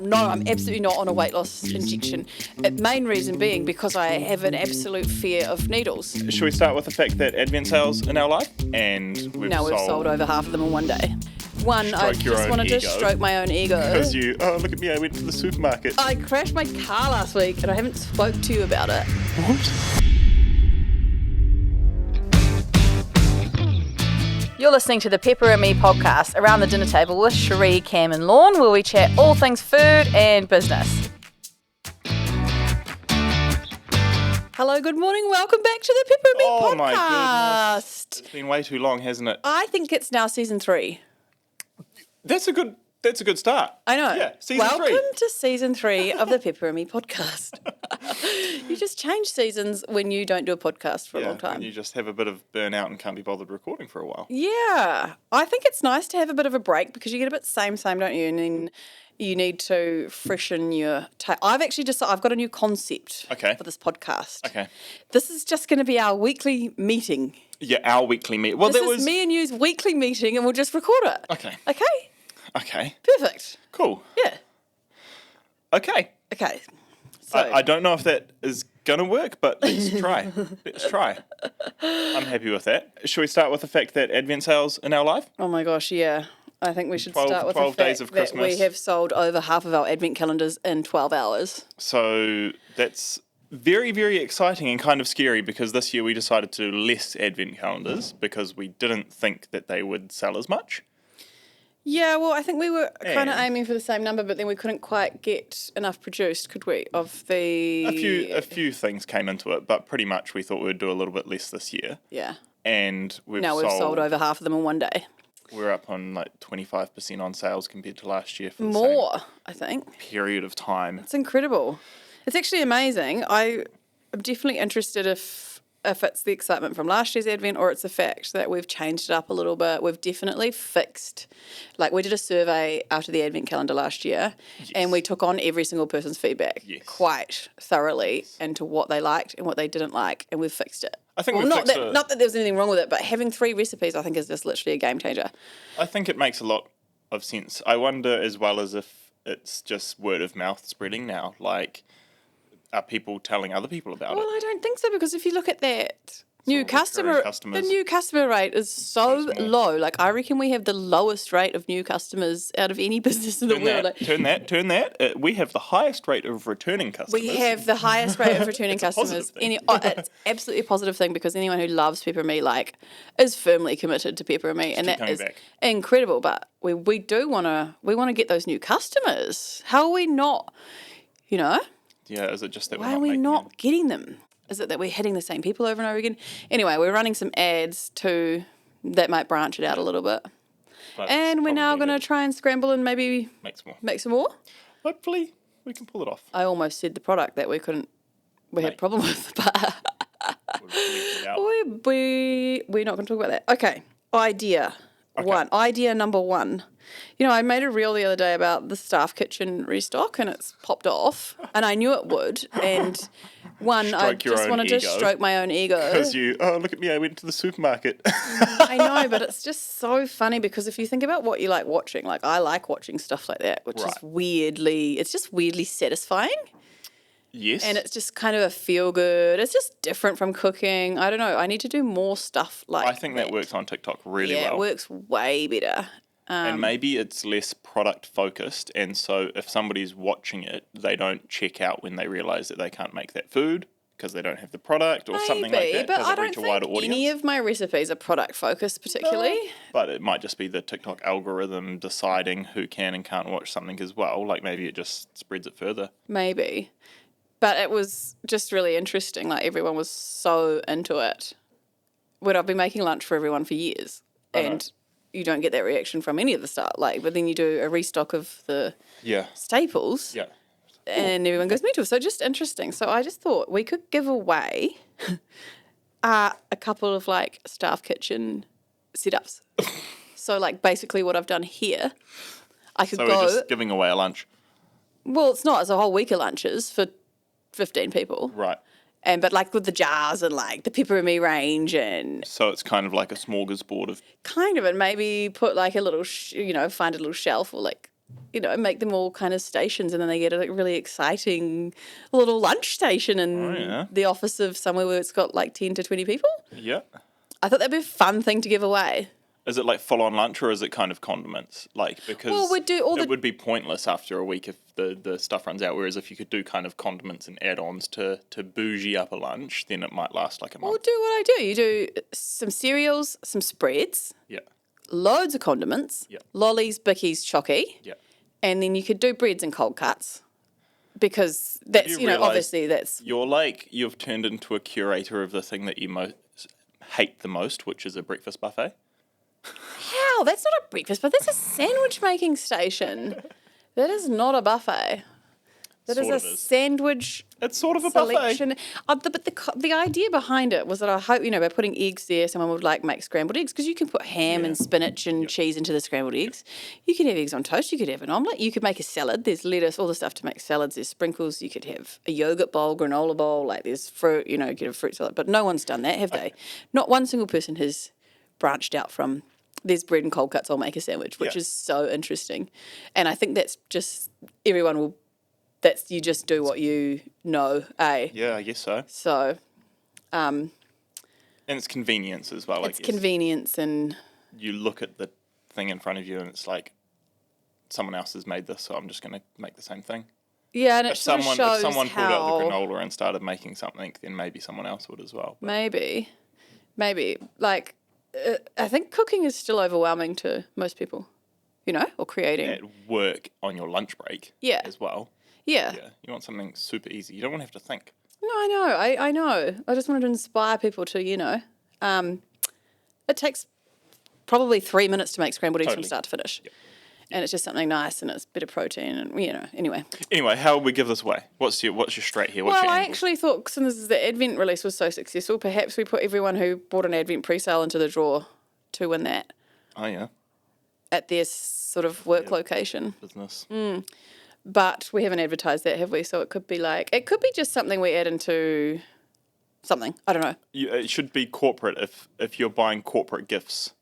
No, I'm absolutely not on a weight loss injection. Main reason being because I have an absolute fear of needles. Should we start with the fact that Advent sales in our life? And we've sold over half of them in one day. I just wanted to stroke my own ego. Because look at me, I went to the supermarket. I crashed my car last week and I haven't spoke to you about it. What? You're listening to the Pepper and Me podcast, Around the Dinner Table with Cherie, Cam and Lorne, where we chat all things food and business. Hello, good morning. Welcome back to the Pepper and Me podcast. Oh my goodness. It's been way too long, hasn't it? I think it's now season 3. That's a good start. I know. Yeah, season 3. Welcome to season 3 of the Pepper and Me podcast. You just change seasons when you don't do a podcast for a long time. And you just have a bit of burnout and can't be bothered recording for a while. Yeah. I think it's nice to have a bit of a break because you get a bit same, don't you? And then you need to freshen your... I've actually decided I've got a new concept for this podcast. Okay. This is just going to be our weekly meeting. Yeah, our weekly meeting. Well, this is me and you's weekly meeting and we'll just record it. Okay. Okay? Okay. Perfect. Cool. Yeah. Okay. Okay. So I don't know if that is going to work, but let's try. Let's try. I'm happy with that. Should we start with the fact that Advent sales in our life? Oh my gosh, yeah. I think we should 12 start with the 12 fact days of that Christmas. we have sold over half of our Advent calendars in 12 hours. So that's very, very exciting and kind of scary because this year we decided to do less Advent calendars because we didn't think that they would sell as much. Yeah, well, I think we were kind of aiming for the same number, but then we couldn't quite get enough produced, could we? Of the A few things came into it, but pretty much we thought we'd do a little bit less this year. Yeah. And we've sold over half of them in one day. We're up on like 25% on sales compared to last year for the more, I think. Period of time. It's incredible. It's actually amazing. I'm definitely interested if it's the excitement from last year's Advent or it's the fact that we've changed it up a little bit. We've definitely fixed, like we did a survey after the Advent calendar last year and we took on every single person's feedback quite thoroughly into what they liked and what they didn't like, and we've fixed it. I think not that there was anything wrong with it, but having 3 recipes I think is just literally a game changer. I think it makes a lot of sense. I wonder as well as if it's just word of mouth spreading now, like... Are people telling other people about it? Well, I don't think so because if you look at that the new customer rate is so low. Like I reckon we have the lowest rate of new customers out of any business in the world. Turn that. We have the highest rate of returning customers. We have the highest rate of returning customers. It's absolutely a positive thing because anyone who loves Pepper and Me is firmly committed to Pepper and Me, and that is incredible. But we want to get those new customers. How are we not? Yeah, is it just that why are we not getting them? Is it that we're hitting the same people over and over again? Anyway, we're running some ads too that might branch it out a little bit. But and we're now going to try and scramble and maybe make some more. Hopefully we can pull it off. I almost said the product that we had a problem with, but we're not going to talk about that. Okay, idea number 1. I made a reel the other day about the staff kitchen restock and it's popped off and I knew it would. And I just wanted to stroke my own ego. Because look at me, I went to the supermarket. I know, but it's just so funny because if you think about what you like watching, like I like watching stuff like that, which is weirdly satisfying. Yes. And it's just kind of a feel good. It's just different from cooking. I don't know. I need to do more stuff like that. I think that works on TikTok really well. Yeah, it works way better. And maybe it's less product focused, and so if somebody's watching it, they don't check out when they realise that they can't make that food because they don't have the product or something like that. But I don't think any of my recipes are product focused particularly. No, but it might just be the TikTok algorithm deciding who can and can't watch something as well. Like maybe it just spreads it further. Maybe. But it was just really interesting. Like everyone was so into it. When I've been making lunch for everyone for years, and you don't get that reaction from any of the stuff. But then you do a restock of the staples, and everyone goes, me too. So just interesting. So I just thought we could give away a couple of staff kitchen setups. So basically what I've done here, I could go. So we're just giving away a lunch. Well, it's not. It's a whole week of lunches for 15 people. Right. But with the jars and the Pepper and Me range and... So it's kind of like a smorgasbord of... Kind of, and maybe put a little, find a little shelf or make them all kind of stations, and then they get a really exciting little lunch station in the office of somewhere where it's got like 10 to 20 people. Yeah. I thought that'd be a fun thing to give away. Is it like full-on lunch, or is it kind of condiments? Like, because we'd do all it would be pointless after a week if the stuff runs out, whereas if you could do kind of condiments and add-ons to bougie up a lunch, then it might last like a month. Or do what I do. You do some cereals, some spreads, Yeah. loads of condiments, lollies, bickies, chocky, and then you could do breads and cold cuts, because that's, obviously that's... You've turned into a curator of the thing that you hate the most, which is a breakfast buffet. How? That's not a breakfast, but that's a sandwich making station. That is not a buffet. That is a sandwich. It's sort of a selection. buffet. But the idea behind it was that I hope, by putting eggs there, someone would make scrambled eggs, because you can put ham and spinach and cheese into the scrambled eggs. You can have eggs on toast. You could have an omelette. You could make a salad. There's lettuce, all the stuff to make salads. There's sprinkles. You could have a yogurt bowl, granola bowl. Like there's fruit. Get a fruit salad. But no one's done that, have they? Not one single person has branched out from. There's bread and cold cuts. I'll make a sandwich, which is so interesting, and I think that's just everyone will. That's you just do what you know, eh? Yeah, I guess so. So, and it's convenience as well. It's convenience, and you look at the thing in front of you, and it's like someone else has made this, so I'm just going to make the same thing. Yeah, and if someone pulled out the granola and started making something, then maybe someone else would as well. But. Maybe like I think cooking is still overwhelming to most people, or creating. At work on your lunch break. Yeah. As well. Yeah. You want something super easy. You don't want to have to think. No, I know. I just wanted to inspire people to, it takes probably 3 minutes to make scrambled eggs from start to finish. Yep. And it's just something nice, and it's a bit of protein, and anyway. Anyway, how would we give this away? What's your straight here? What's your I angle? actually thought, since the Advent release was so successful, perhaps we put everyone who bought an Advent pre-sale into the draw to win that. Oh, yeah. At their sort of work location. Business. But we haven't advertised that, have we? So it could be just something we add into something. I don't know. It should be corporate if you're buying corporate gifts.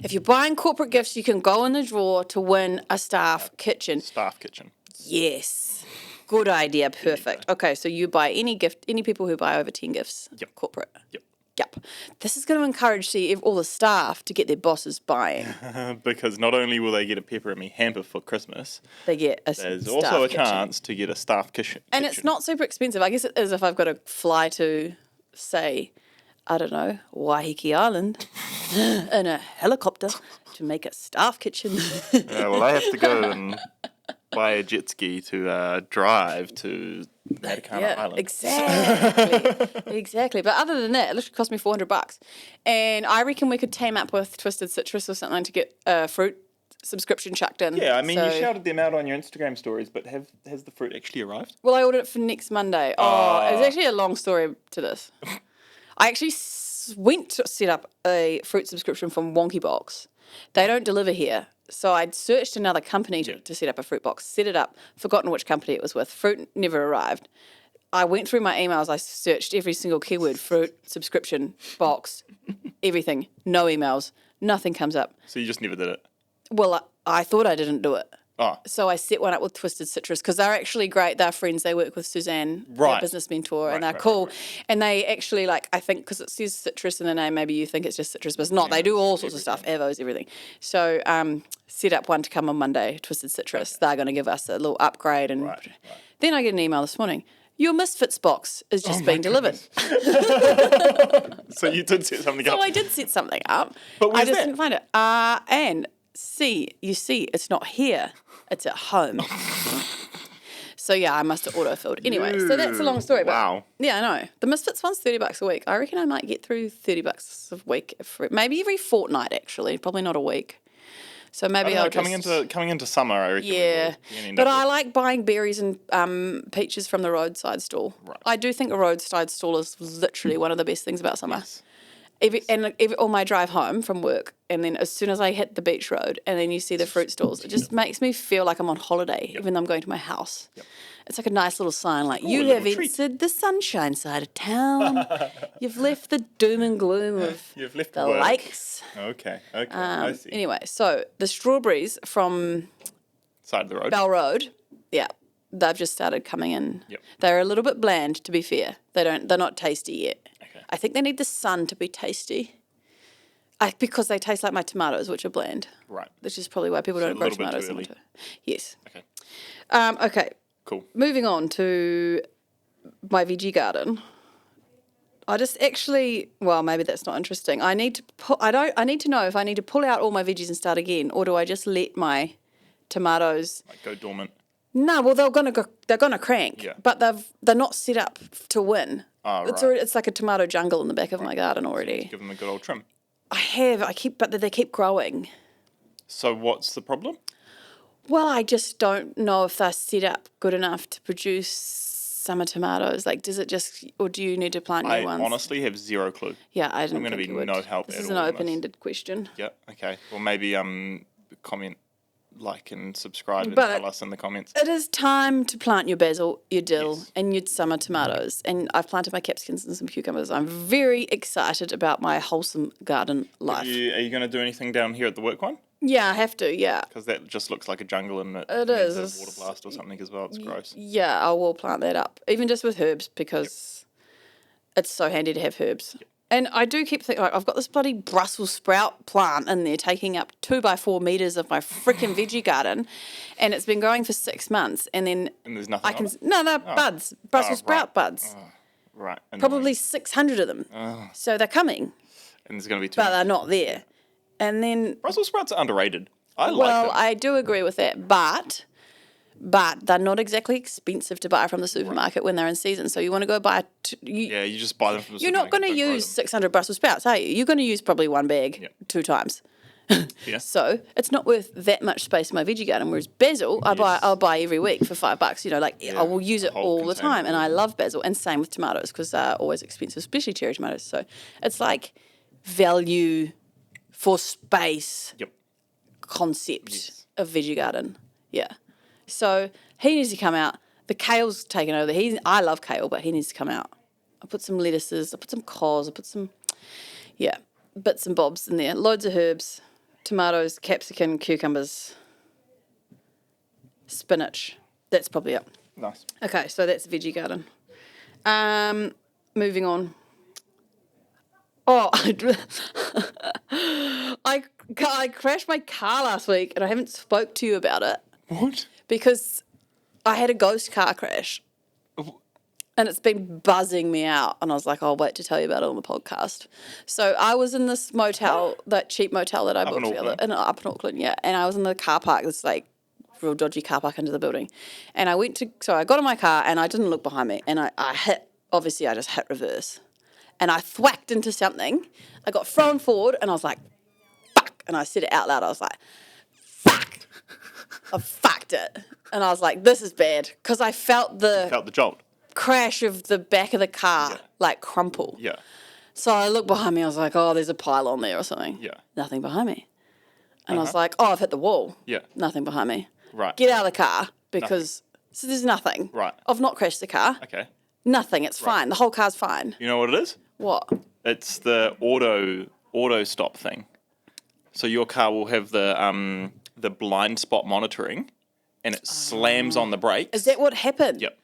If you're buying corporate gifts, you can go in the draw to win a staff kitchen. Staff kitchen. Yes. Good idea. Perfect. Okay, so you buy any gift, any people who buy over 10 gifts. Yep. Corporate. Yep. This is going to encourage all the staff to get their bosses buying. Because not only will they get a pepper and me hamper for Christmas, they get there's also a chance to get a staff kitchen. And it's not super expensive. I guess it is if I've got to fly to, say, I don't know, Waiheke Island in a helicopter to make a staff kitchen. Yeah, well, I have to go and buy a jet ski to drive to Matakana Island. Exactly. But other than that, it literally cost me $400. And I reckon we could team up with Twisted Citrus or something to get a fruit subscription chucked in. Yeah, I mean, you shouted them out on your Instagram stories, but has the fruit actually arrived? Well, I ordered it for next Monday. It's actually a long story to this. I actually went to set up a fruit subscription from Wonky Box. They don't deliver here. So I'd searched another company to set up a fruit box, set it up, forgotten which company it was with. Fruit never arrived. I went through my emails. I searched every single keyword, fruit, subscription, box, everything. No emails. Nothing comes up. So you just never did it? Well, I thought I didn't do it. Oh. So I set one up with Twisted Citrus because they're actually great. They're friends. They work with Suzanne, their business mentor, and they're cool. Right. And they actually, I think, because it says citrus in the name, maybe you think it's just citrus, but it's not. They do all sorts of stuff, avos, everything. So set up one to come on Monday, Twisted Citrus. Okay. They're going to give us a little upgrade. And then I get an email this morning. Your Misfits box is just being delivered. So you did set something up. So I did set something up. But I just didn't find it. And you see, it's not here. It's at home. So yeah, I must have auto-filled. Anyway, so that's a long story. But wow. Yeah, I know. The Misfits one's $30 a week. I reckon I might get through $30 a week, maybe every fortnight actually. Probably not a week. So maybe I'll coming into summer, I reckon. Yeah, but I like buying berries and peaches from the roadside stall. Right. I do think a roadside stall is literally one of the best things about summer. Yes. On my drive home from work, and then as soon as I hit the beach road, and then you see the fruit stalls, it just makes me feel like I'm on holiday, even though I'm going to my house. Yep. It's like a nice little sign, like, you have entered the sunshine side of town. You've left the doom and gloom of the lakes. Okay, I see. Anyway, so the strawberries from Side of the road. Bell Road. Yeah. They've just started coming in. Yep. They're a little bit bland, to be fair. They're not tasty yet. Okay. I think they need the sun to be tasty. Because they taste like my tomatoes, which are bland. Right. Which is probably why people don't a grow little bit tomatoes too in early. winter. Yes. Okay. Okay. Cool. Moving on to my veggie garden. I just actually, well, maybe that's not interesting. I need to know if I need to pull out all my veggies and start again, or do I just let my tomatoes Like go dormant. No, well, they're gonna crank, Yeah. but they're not set up to win. Oh, It's right. it's like a tomato jungle in the back of my garden already. Give them a good old trim. But they keep growing. So what's the problem? Well, I just don't know if they're set up good enough to produce summer tomatoes. Like, does it just, or do you need to plant new I ones? honestly have zero clue. Yeah, I didn't I'm gonna think be you would. no help This at is all an on this. open-ended question. Yeah. Okay. Well, maybe comment, like, and subscribe and But tell us in the comments. It is time to plant your basil, your dill, Yes. and your summer tomatoes. And I've planted my capsicums and some cucumbers. I'm very excited about my wholesome garden life. Are you going to do anything down here at the work one? Yeah, I have to, yeah. Because that just looks like a jungle and it is. needs a water blast or something as well. It's gross. Yeah, I will plant that up, even just with herbs, because it's so handy to have herbs. And I do keep thinking, like, I've got this bloody Brussels sprout plant in there taking up 2x4 meters of my freaking veggie garden, and it's been growing for 6 months. And then And there's nothing on it? no, they're buds, Brussels sprout right. buds, Right. annoying. probably 600 of them. So they're coming, And there's going to be too but much. they're not there. And then, Brussels sprouts are underrated. I like well, them. I do agree with that, but they're not exactly expensive to buy from the supermarket when they're in season. So you want to go buy. Yeah, you just buy them from the You're not going to supermarket, don't grow use them. 600 Brussels sprouts, are you? You're going to use probably one bag 2 times. Yeah. So it's not worth that much space in my veggie garden. Whereas basil, I'll buy every week for $5. You know, like I will use it whole all the container. time, and I love basil. And same with tomatoes because they're always expensive, especially cherry tomatoes. So it's like value for space Yep. concept of veggie garden. Yeah. So he needs to come out. The kale's taken over. I love kale, but he needs to come out. I put some lettuces. I put some cos. I put some, bits and bobs in there. Loads of herbs, tomatoes, capsicum, cucumbers, spinach. That's probably it. Nice. Okay, so that's veggie garden. Moving on. Oh, I crashed my car last week and I haven't spoke to you about it What? because I had a ghost car crash and it's been buzzing me out and I was like, I'll wait to tell you about it on the podcast. So I was in this motel, that cheap motel that I booked up in Auckland, yeah, and I was in the car park, this like real dodgy car park under the building, and I got in my car and I didn't look behind me and I just hit reverse. And I thwacked into something. I got thrown forward and I was like, fuck. And I said it out loud. I was like, fuck. I fucked it. And I was like, this is bad. Because I felt the Felt the jolt. crash of the back of the car, like crumple. Yeah. So I looked behind me. I was like, oh, there's a pylon there or something. Yeah. Nothing behind me. And I was like, oh, I've hit the wall. Yeah. Nothing behind me. Right. Get out of the car because so there's nothing. Right. I've not crashed the car. Okay. Nothing. It's fine. The whole car's fine. You know what it is? What? It's the auto stop thing. So your car will have the blind spot monitoring, and it slams on the brakes. Is that what happened? Yep.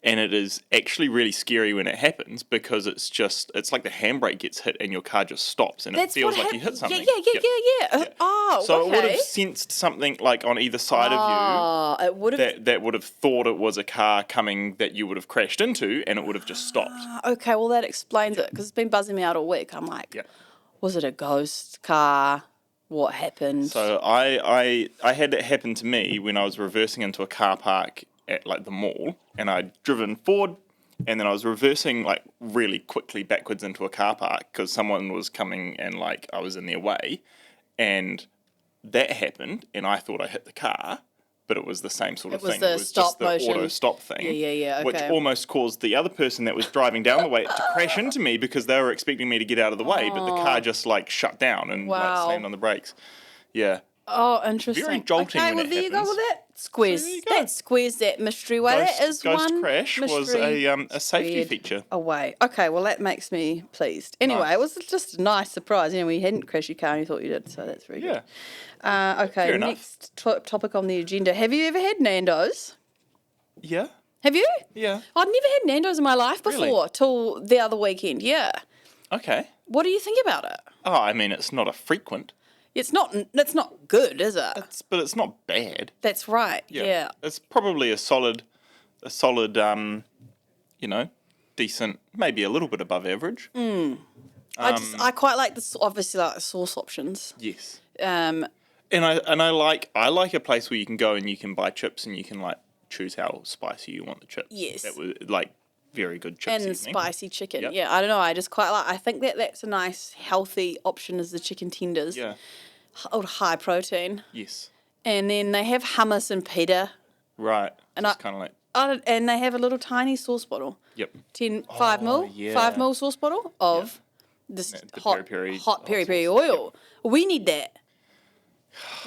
And it is actually really scary when it happens because it's like the handbrake gets hit and your car just stops and it feels like you hit something. Yeah. Oh, So okay. it would have sensed something like on either side of Oh, it would you have. that would have thought it was a car coming that you would have crashed into, and it would have just stopped. Okay, well that explains it because it's been buzzing me out all week. I'm like, Yeah. was it a ghost car? What happened? So I had that happen to me when I was reversing into a car park at like the mall, and I'd driven forward, and then I was reversing like really quickly backwards into a car park because someone was coming and like I was in their way, and that happened, and I thought I hit the car, but it was the same sort of It was thing. the It was stop just the motion. auto stop thing. Yeah, Which okay. almost caused the other person that was driving down the way to crash into me because they were expecting me to get out of the way, but the car just like shut down and like Wow. slammed on the brakes. Yeah. Oh, interesting. Very jolting Okay, when well, it there you go. happens. Well, that squares. So there you go. That squares that mystery away. That is Ghost one crash was mystery a safety squared feature. away. Okay, well, that makes me pleased. Anyway, Nice. it was just a nice surprise. We hadn't crashed your car and you thought you did, so that's very Yeah. good. Okay, Fair enough. next topic on the agenda. Have you ever had Nando's? Yeah. Have you? Yeah. I'd never had Nando's in my life Really? before till the other weekend. Yeah. Okay. What do you think about it? Oh, I mean, it's not a frequent. It's not good, is it? But it's not bad. That's right. Yeah. It's probably a solid, decent, maybe a little bit above average. I quite like this. Obviously, like the sauce options. Yes. Um, And I like a place where you can go and you can buy chips and you can like choose how spicy you want the chips. Yes. That was like very good chips. and seasoning. spicy chicken. Yep. Yeah, I don't know. I just quite like. I think that's a nice, healthy option as the chicken tenders. Yeah. High protein, Yes. and then they have hummus and pita, Right. And Just I- kind of like. and they have a little tiny sauce bottle. Yep. 5 mil, yeah. 5 mil sauce bottle of this The hot peri-peri hot peri peri sauce. oil. We need that.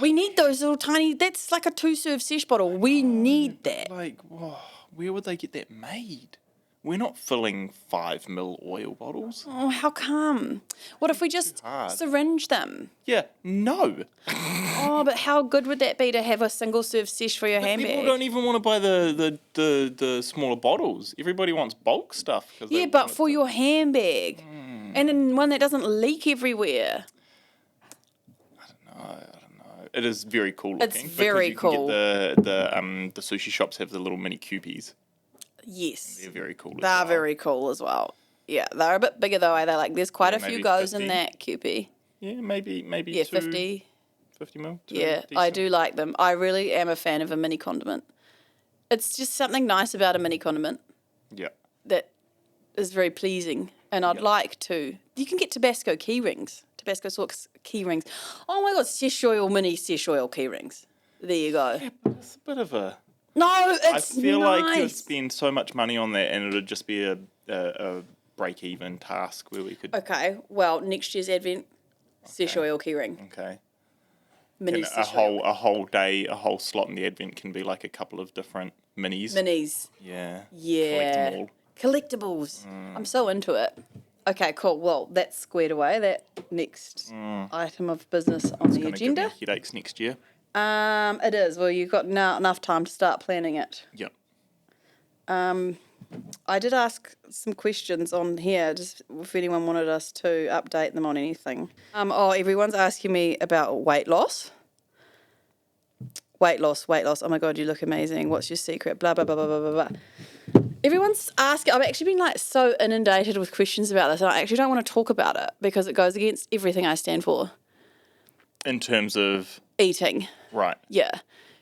We need those little tiny. That's like a 2-serve sesh bottle. We need that. Like, whoa, where would they get that made? We're not filling 5 mil oil bottles. Oh, how come? What if we just hard. syringe them? Yeah, no. Oh, but how good would that be to have a single serve sesh for your handbag? People don't even want to buy the smaller bottles. Everybody wants bulk stuff. 'Cause they Yeah, but want it for to- your handbag. And then one that doesn't leak everywhere. I don't know. It is very cool looking. It's because very you can cool. Get the sushi shops have the little mini cupies. Yes. They're very cool. as They're well. very cool as well. Yeah, they're a bit bigger though. They're like, there's quite Yeah, a few maybe goes 50. in that Kewpie. Yeah, maybe Yeah, 2, 50. 50 mil. Yeah, I do like them. I really am a fan of a mini condiment. It's just something nice about a mini condiment Yeah. that is very pleasing. And I'd Yep. like to. You can get Tabasco key rings. Tabasco sauce key rings. Oh my God, sesh oil, mini sesh oil key rings. There you go. Yeah, but it's a bit of a. No, it's I feel nice. like you'd spend so much money on that, and it'd just be a break-even task where we could. Okay, well, next year's Advent, sesh oil key ring. Okay. Mini And sesh oil. a whole day, a whole slot in the Advent can be like a couple of different minis. Minis. Yeah. Yeah. Collect them all. Collectibles. I'm so into it. Okay, cool. Well, that's squared away. That next item of business on the Gonna give me agenda. headaches next year. It is. Well, you've got now enough time to start planning it. Yep. I did ask some questions on here, just if anyone wanted us to update them on anything. Everyone's asking me about weight loss. Weight loss. Oh my God, you look amazing. What's your secret? Blah, blah, blah, blah, blah, blah, blah. Everyone's asking. I've actually been like so inundated with questions about this, and I actually don't want to talk about it because it goes against everything I stand for. In terms of Eating. right, Yeah.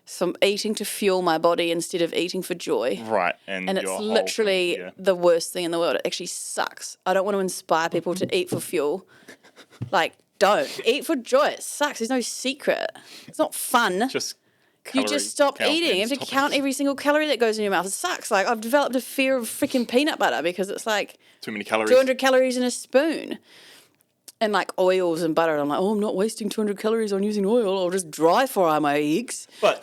So I'm eating to fuel my body instead of eating for joy. right, and And it's your whole literally thing, yeah. the worst thing in the world. It actually sucks. I don't want to inspire people to eat for fuel. Like, don't. Eat for joy. It sucks. There's no secret. It's not fun. Just You calorie just stop count eating. and You have to stop count it. every single calorie that goes in your mouth. It sucks. Like, I've developed a fear of freaking peanut butter because it's like Too many calories. 200 calories in a spoon. And like oils and butter. I'm like, I'm not wasting 200 calories on using oil. I'll just dry fry my eggs. But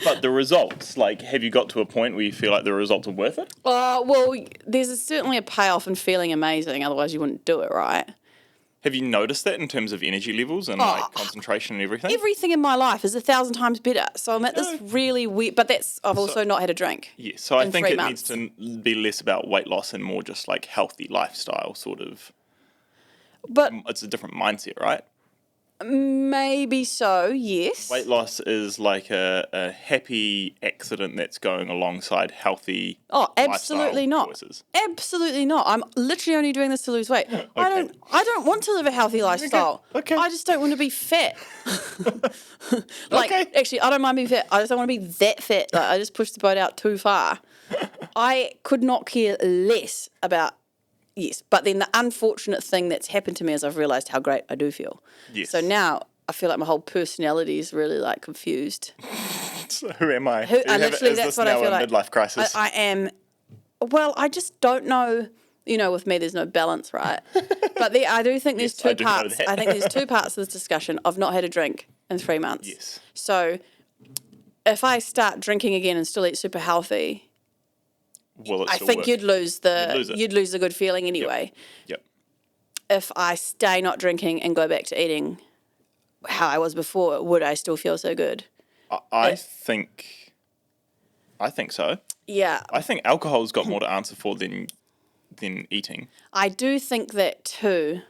but the results, like, have you got to a point where you feel like the results are worth it? Well, there's certainly a payoff in feeling amazing. Otherwise, you wouldn't do it, right? Have you noticed that in terms of energy levels and like concentration and everything? Everything in my life is 1,000 times better. So I'm at this really weird. But I've also not had a drink. Yeah, so I in think 3 it months. needs to be less about weight loss and more just like healthy lifestyle sort of. But It's a different mindset, right? maybe so, yes. Weight loss is like a happy accident that's going alongside healthy. Oh, absolutely lifestyle not. choices. Absolutely not. I'm literally only doing this to lose weight. I don't want to live a healthy lifestyle. Okay. I just don't want to be fat. Like, Okay. actually, I don't mind being fat. I just don't want to be that fat. Like, I just pushed the boat out too far. I could not care less about. Yes, but then the unfortunate thing that's happened to me is I've realised how great I do feel. Yes. So now I feel like my whole personality is really like confused. So who am I? Literally, Is that's this what I now feel a like. midlife crisis? I am. Well, I just don't know. with me, there's no balance, right? But I do think there's Yes, I two do know parts. that. I think there's two parts to this discussion. I've not had a drink in 3 months. Yes. So if I start drinking again and still eat super healthy, Will it I still think work? you'd lose lose it. the good feeling anyway. Yep. If I stay not drinking and go back to eating how I was before, would I still feel so good? I think so. Yeah, I think alcohol's got more to answer for than eating. I do think that too.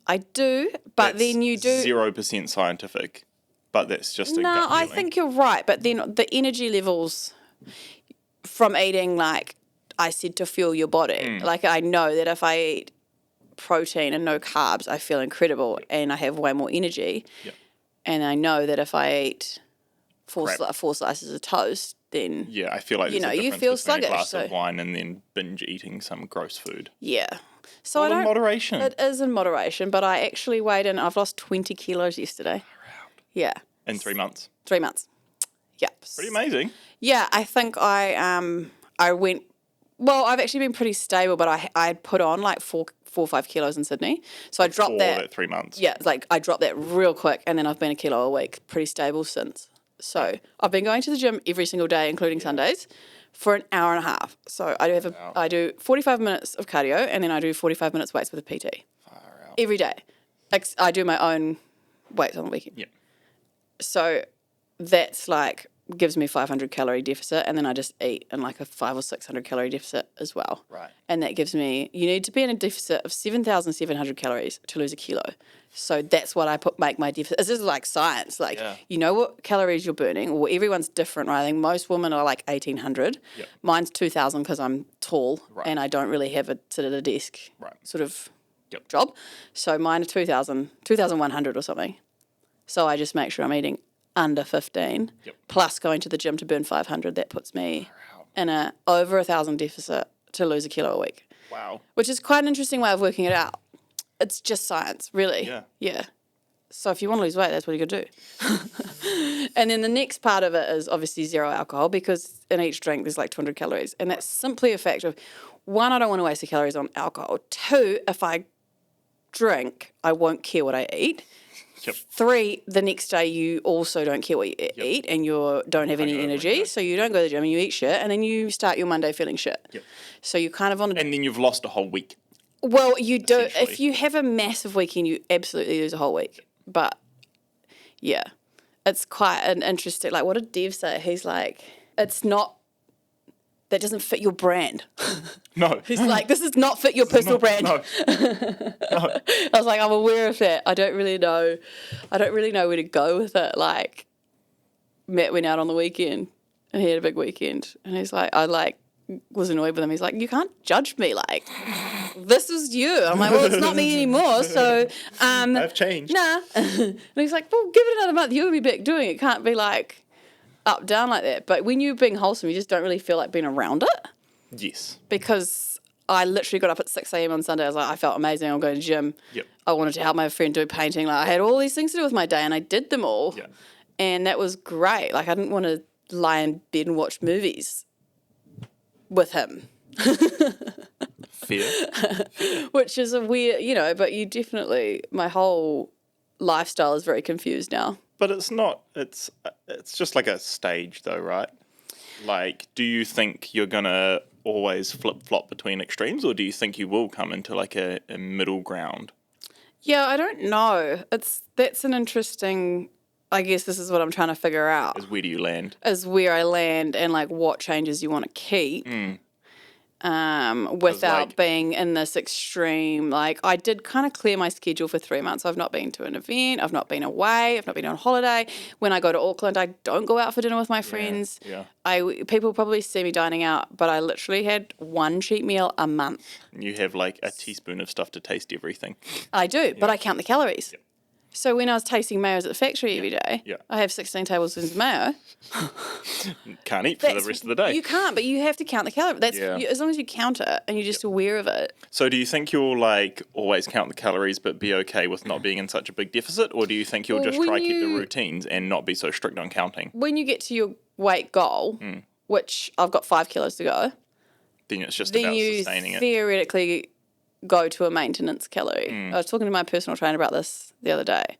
I do, but then you do. 0% scientific, but that's just a No, gut I feeling. think you're right, but then the energy levels from eating, like I said, to fuel your body. Like I know that if I eat protein and no carbs, I feel incredible and I have way more energy. Yep. And I know that if I eat four Crap. slices of toast, then Yeah, I feel like there's a you difference feel between sluggish, a glass so- of wine and then binge eating some gross food. yeah. So All I don't. in moderation. It is in moderation, but I actually weighed in. I've lost 20 kilos yesterday. Yeah, In 3 months. 3 months. Yeah. Pretty amazing. Yeah, I think I went. Well, I've actually been pretty stable, but I put on like 4 or 5 kilos in Sydney, so I dropped For that. 3 months. Yeah, like I dropped that real quick, and then I've been a kilo a week, pretty stable since. So I've been going to the gym every single day, including Sundays, for an hour and a half. So I do 45 minutes of cardio, and then I do 45 minutes weights with a PT Far out. every day. I do my own weights on the weekend. Yeah. So that's like gives me 500 calorie deficit, and then I just eat in like a 500 or 600 calorie deficit as well. Right. And that gives me, you need to be in a deficit of 7,700 calories to lose a kilo. So that's what I make my deficit. This is like science. Like, Yeah. you know what calories you're burning. Well, everyone's different, right? I think most women are like 1,800. Yep. Mine's 2,000 because I'm tall Right. and I don't really have a sit at a desk Right. sort of Yep. job. So mine are 2,000, 2,100 or something. So I just make sure I'm eating under 15, Yep. plus going to the gym to burn 500. That puts me in a over 1,000 deficit to lose a kilo a week, Wow. which is quite an interesting way of working it out. It's just science, really. Yeah. Yeah. So if you want to lose weight, that's what you got to do. And then the next part of it is obviously zero alcohol, because in each drink there's like 200 calories. And that's simply a fact of, one, I don't want to waste the calories on alcohol. Two, if I drink, I won't care what I eat. Yep. 3, the next day you also don't care what you eat and you don't have any Hungover, energy, yeah. so you don't go to the gym and you eat shit, and then you start your Monday feeling shit. Yep. So you kind of on a... And then you've lost a whole week. Well, you do. If essentially. you have a massive weekend, you absolutely lose a whole week. But, yeah, it's quite an interesting... Like, what did Dev say? He's like, it's not... That doesn't fit your brand. No. He's like, this does not fit your personal brand. No. I was like, I'm aware of that. I don't really know where to go with it. Like, Matt went out on the weekend and he had a big weekend, and he's like, I was annoyed with him. He's like, you can't judge me. Like, this is you. I'm like, well, it's not me anymore. So, I've changed. nah. And he's like, well, give it another month. You'll be back doing it. It can't be like up down like that. But when you're being wholesome, you just don't really feel like being around it. Yes. Because I literally got up at 6 a.m. on Sunday. I was like, I felt amazing. I'm going to the gym. Yep. I wanted to help my friend do painting. Like, I had all these things to do with my day, and I did them all. Yeah. And that was great. Like, I didn't want to lie in bed and watch movies with him, Fair. which is a weird, but you definitely, my whole lifestyle is very confused now. But it's not. It's just like a stage, though, right? Like, do you think you're gonna always flip flop between extremes, or do you think you will come into like a middle ground? Yeah, I don't know. That's an interesting. I guess this is what I'm trying to figure out. Is where do you land? Is where I land and like what changes you want to keep. Without like- being in this extreme. Like, I did kind of clear my schedule for 3 months. I've not been to an event. I've not been away. I've not been on holiday. When I go to Auckland, I don't go out for dinner with my friends. Yeah. People probably see me dining out, but I literally had one cheat meal a month. You have like a teaspoon of stuff to taste everything. I do, but I count the calories. So when I was tasting mayos at the factory every day, Yeah. I have 16 tablespoons of mayo. Can't eat for the rest of the day. You can't, but you have to count the calories. That's Yeah. as long as you count it and you're just aware of it. So do you think you'll like always count the calories but be okay with not being in such a big deficit, or do you think you'll Well, just when try keep the you- routines and not be so strict on counting? When you get to your weight goal, which I've got 5 kilos to go, Then it's just then about you sustaining it. theoretically go to a maintenance calorie. I was talking to my personal trainer about this the other day,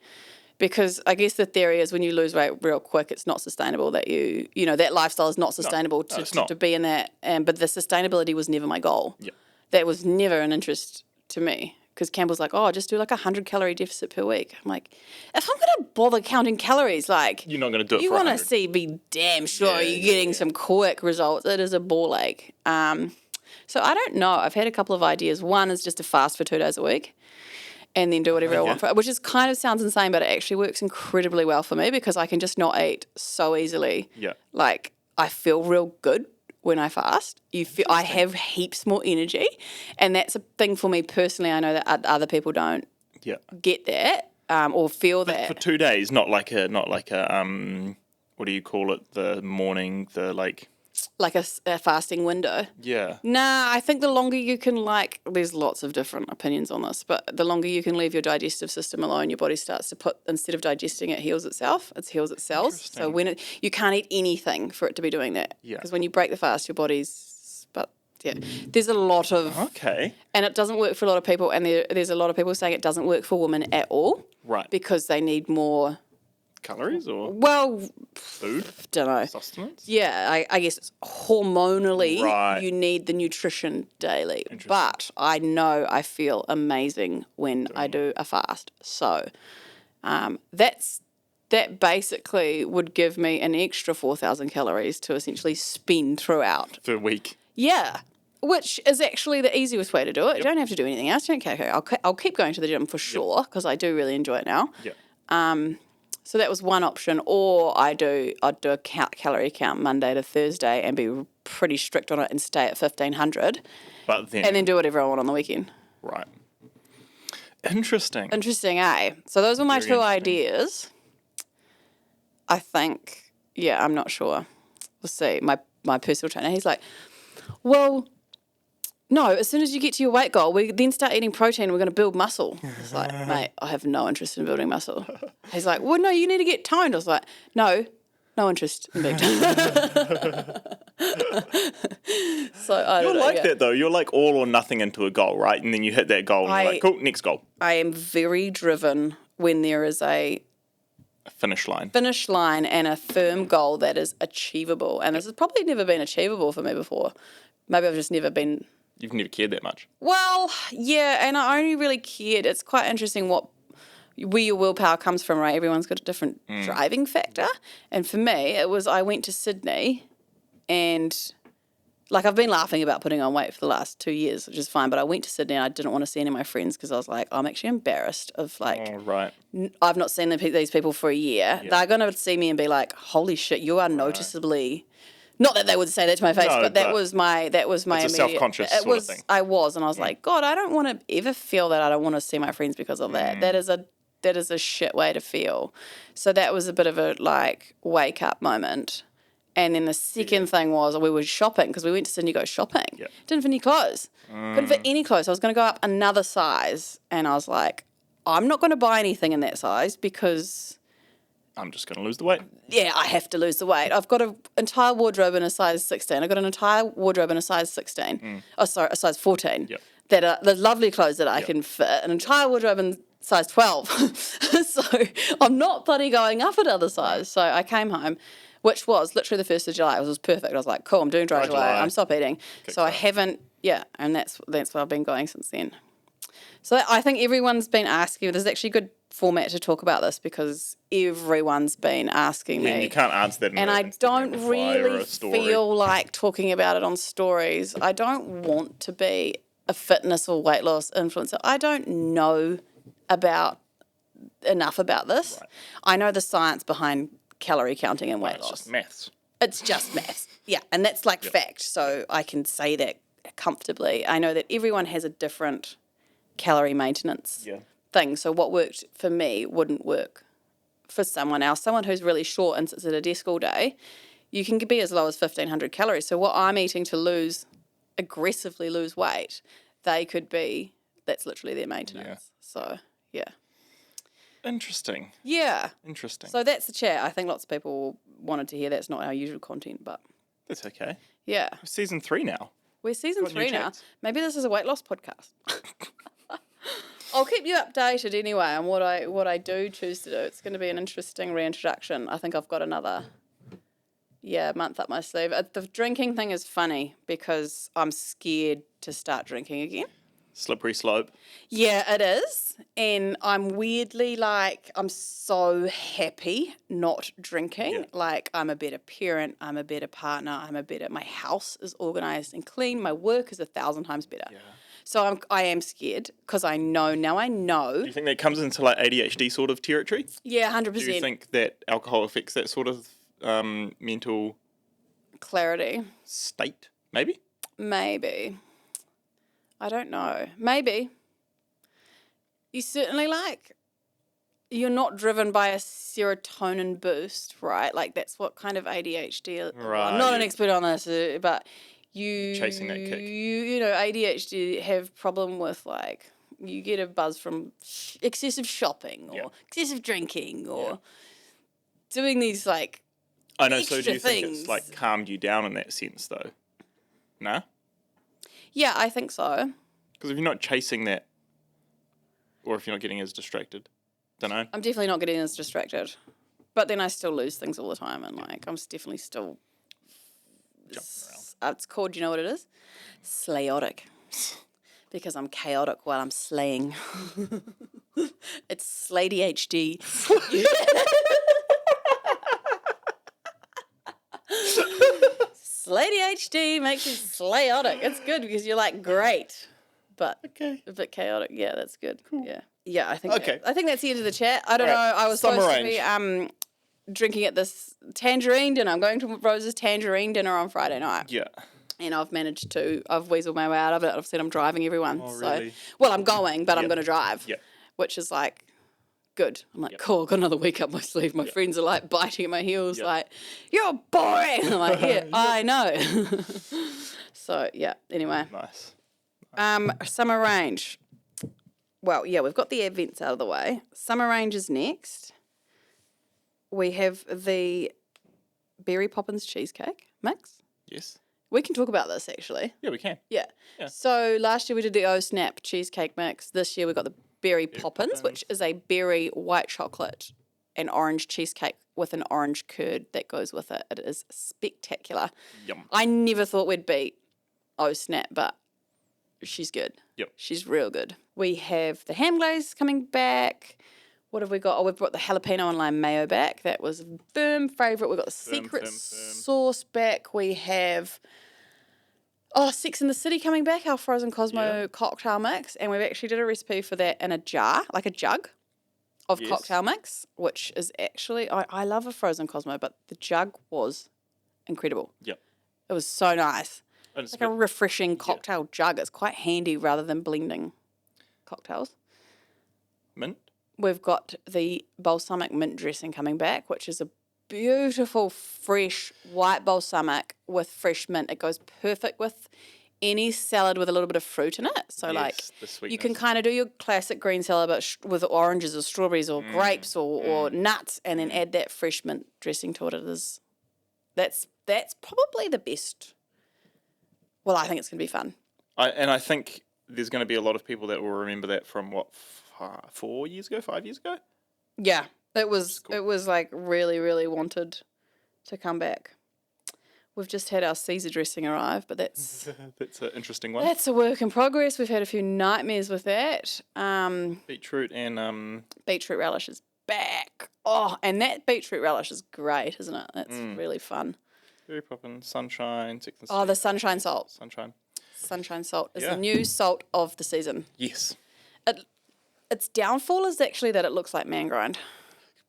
because I guess the theory is when you lose weight real quick, it's not sustainable, that that lifestyle is not sustainable it's not. to be in that. But the sustainability was never my goal. Yeah. That was never an interest to me, because Campbell's like, oh, just do like 100-calorie deficit per week. I'm like, if I'm going to bother counting calories, like, You're not going to do it you for want to 100. be damn sure Yeah, you're getting some quick results. It is a ball ache. So I don't know. I've had a couple of ideas. One is just to fast for 2 days a week and then do whatever I want for it, which is kind of sounds insane, but it actually works incredibly well for me, because I can just not eat so easily. Yeah. Like, I feel real good when I fast. I have heaps more energy, and that's a thing for me personally. I know that other people don't Yeah. get that or feel that. For 2 days, not like a what do you call it? The morning, Like a fasting window. yeah. Nah, I think the longer you can, there's lots of different opinions on this, but the longer you can leave your digestive system alone, your body starts to instead of digesting, it heals itself. It heals its cells. So when you can't eat anything for it to be doing that. Yeah. Because when you break the fast, your body's, there's a lot of, Okay. and it doesn't work for a lot of people, and there's a lot of people saying it doesn't work for women at all. Right. Because they need more, Calories or food? don't know. Sustenance? Yeah, I guess it's hormonally Right. you need the nutrition daily. But I know I feel amazing when I do a fast. So that basically would give me an extra 4,000 calories to essentially spend throughout. For a week. Yeah, which is actually the easiest way to do it. You don't have to do anything else. You don't care. I'll keep going to the gym for sure, because I do really enjoy it now. Yeah. So that was one option. Or I'd do a calorie count Monday to Thursday and be pretty strict on it and stay at 1,500, But then. and then do whatever I want on the weekend. Right. Interesting. Interesting, eh? So those were my Very two interesting. ideas. I think, I'm not sure. We'll see. My personal trainer, he's like, well, no, as soon as you get to your weight goal, we then start eating protein, we're going to build muscle. It's like, mate, I have no interest in building muscle. He's like, well, no, you need to get toned. I was like, no interest in being toned. So I don't You're know, like that though. You're like all or nothing into a goal, right? And then you hit that goal and you're like, cool, next goal. I am very driven when there is a Finish line. finish line and a firm goal that is achievable. And this has probably never been achievable for me before. Maybe I've just never been. You've never cared that much. Well, yeah, and I only really cared. It's quite interesting where your willpower comes from, right? Everyone's got a different driving factor. And for me, it was I went to Sydney and, I've been laughing about putting on weight for the last 2 years, which is fine, but I went to Sydney and I didn't want to see any of my friends because I was like, I'm actually embarrassed of, Oh, right. I've not seen these people for a year. Yeah. They're going to see me and be like, holy shit, you are noticeably... Not that they would say that to my face, No, but that but was my it's a immediate... self-conscious sort of thing. I was, and I was like, God, I don't want to ever feel that I don't want to see my friends because of that. That is a shit way to feel. So that was a bit of a, wake up moment. And then the second thing was we were shopping, because we went to Sydney to go shopping. Yeah. Didn't fit any clothes. Couldn't fit any clothes. I was going to go up another size, and I was like, I'm not going to buy anything in that size because... I'm just going to lose the weight. Yeah, I have to lose the weight. I've got an entire wardrobe in a size 16. I've got an entire wardrobe in a size 16. Oh, sorry, a size 14. Yep. That are the lovely clothes that I can fit. An entire wardrobe in size 12. So I'm not bloody going up another size. So I came home, which was literally the 1st of July. It was perfect. I was like, cool, I'm doing dry July. I'm stop eating. So I haven't, and that's what I've been going since then. So I think everyone's been asking, there's actually a good format to talk about this because everyone's been asking me. And you can't answer that in and an I Instagram don't reply or really a story. feel like talking about it on stories. I don't want to be a fitness or weight loss influencer. I don't know enough about this. Right. I know the science behind calorie counting and weight It's loss. just maths. It's just maths. Yeah, and that's fact. So I can say that comfortably. I know that everyone has a different calorie maintenance thing. So what worked for me wouldn't work for someone else. Someone who's really short and sits at a desk all day, you can be as low as 1,500 calories. So what I'm eating to aggressively lose weight, that's literally their maintenance. Yeah. So, yeah. Interesting. Yeah. Interesting. So that's the chat. I think lots of people wanted to hear that's not our usual content, but That's okay. yeah. Season 3 now. We're season Got new 3 now. chats. Maybe this is a weight loss podcast. I'll keep you updated anyway on what I do choose to do. It's going to be an interesting reintroduction. I think I've got another month up my sleeve. The drinking thing is funny because I'm scared to start drinking again. Slippery slope. Yeah, it is. And I'm weirdly I'm so happy not drinking. Yeah. Like, I'm a better parent, I'm a better partner, my house is organised and clean, my work is 1,000 times better. Yeah. So I am scared because I know. Do you think that comes into like ADHD sort of territory? Yeah, 100%. Do you think that alcohol affects that sort of mental Clarity. state? Maybe? Maybe. I don't know. Maybe. You certainly you're not driven by a serotonin boost, right? Like, that's what kind of ADHD is. Well, I'm not an expert on this, but chasing that kick. You know, ADHD have problem with you get a buzz from excessive shopping or excessive drinking or doing these I know. So do you think things. it's calmed you down in that sense though? Nah? Yeah, I think so. Because if you're not chasing that, or if you're not getting as distracted, don't know. I'm definitely not getting as distracted. But then I still lose things all the time and I'm definitely still Jumping around. It's called, you know what it is? Slayotic. Because I'm chaotic while I'm slaying. It's SlayDHD. SlayDHD makes you slayotic. It's good because you're great, but a bit chaotic. Yeah, that's good. Cool. Yeah. I think. Okay. I think that's the end of the chat. I don't know. I was Summer supposed to be drinking at this tangerine dinner. I'm going to Rose's tangerine dinner on Friday night. Yeah. And I've weaseled my way out of it. I've said I'm driving everyone. Oh, so, really? well, I'm going, but I'm going to drive. Yeah. Which is good. I'm cool, I've got another week up my sleeve. My friends are biting at my heels, you're boring. I'm yeah, I know. So, yeah, anyway. Nice. Summer Range. Well, yeah, we've got the events out of the way. Summer Range is next. We have the Berry Poppins cheesecake mix. Yes. We can talk about this, actually. Yeah, we can. Yeah. Yeah. So last year we did the Oh Snap cheesecake mix. This year we got the Berry Poppins, which is a berry white chocolate and orange cheesecake with an orange curd that goes with it. It is spectacular. Yum. I never thought we'd beat Oh Snap, but she's good. Yep. She's real good. We have the ham glaze coming back. What have we got? Oh, we've brought the jalapeno and lime mayo back. That was a firm favourite. We've got the secret sauce back. We have Sex in the City coming back, our Frozen Cosmo cocktail mix. And we've actually did a recipe for that in a jar, like a jug of cocktail mix, which is actually, I love a Frozen Cosmo, but the jug was incredible. Yep. It was so nice. It's Like a refreshing cocktail jug. It's quite handy rather than blending cocktails. mint. We've got the balsamic mint dressing coming back, which is a beautiful, fresh white balsamic with fresh mint. It goes perfect with any salad with a little bit of fruit in it. So, Yes, the you sweetness. can kind of do your classic green salad, but with oranges or strawberries or grapes or nuts, and then add that fresh mint dressing to it. That's probably the best. Well, I think it's going to be fun. I think there's going to be a lot of people that will remember that from 5 years ago? Yeah, it was cool. it was really, really wanted to come back. We've just had our Caesar dressing arrive, but that's That's an interesting one. that's a work in progress. We've had a few nightmares with that. Beetroot and Beetroot relish is back. Oh, and that beetroot relish is great, isn't it? That's really fun. Berry Poppins, Sunshine, Sex and the Oh, the City. sunshine salt. Sunshine. Sunshine salt is Yeah. the new salt of the season. Yes. Its downfall is actually that it looks like man grind.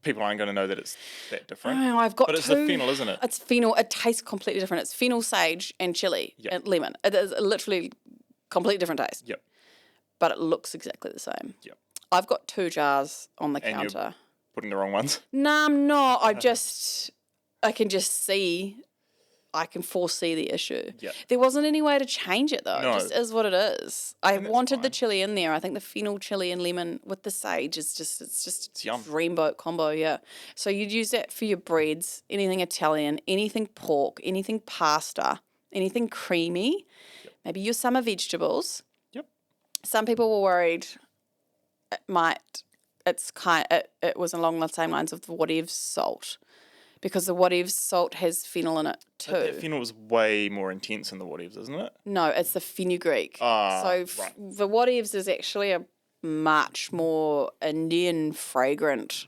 People aren't going to know that it's that different. Oh, I've got But it's two. the fennel, isn't it? It's fennel. It tastes completely different. It's fennel, sage, and chili and lemon. It is literally completely different taste. Yep. But it looks exactly the same. Yep. I've got 2 jars on the And you're counter. putting the wrong ones. No, I'm not. I can just see. I can foresee the issue. Yep. There wasn't any way to change it though. No. It just is what it is. I And that's wanted the fine. chili in there. I think the fennel, chili, and lemon with the sage is just it's yum. rainbow combo. Yeah. So you'd use that for your breads, anything Italian, anything pork, anything pasta, anything creamy. maybe your summer vegetables. Yep. Some people were worried it was along the same lines of the whatevs salt, because the whatevs salt has phenol in it too. But that phenol was way more intense in the whatevs, isn't it? No, it's the fenugreek. Right. The whatevs is actually a much more Indian fragrant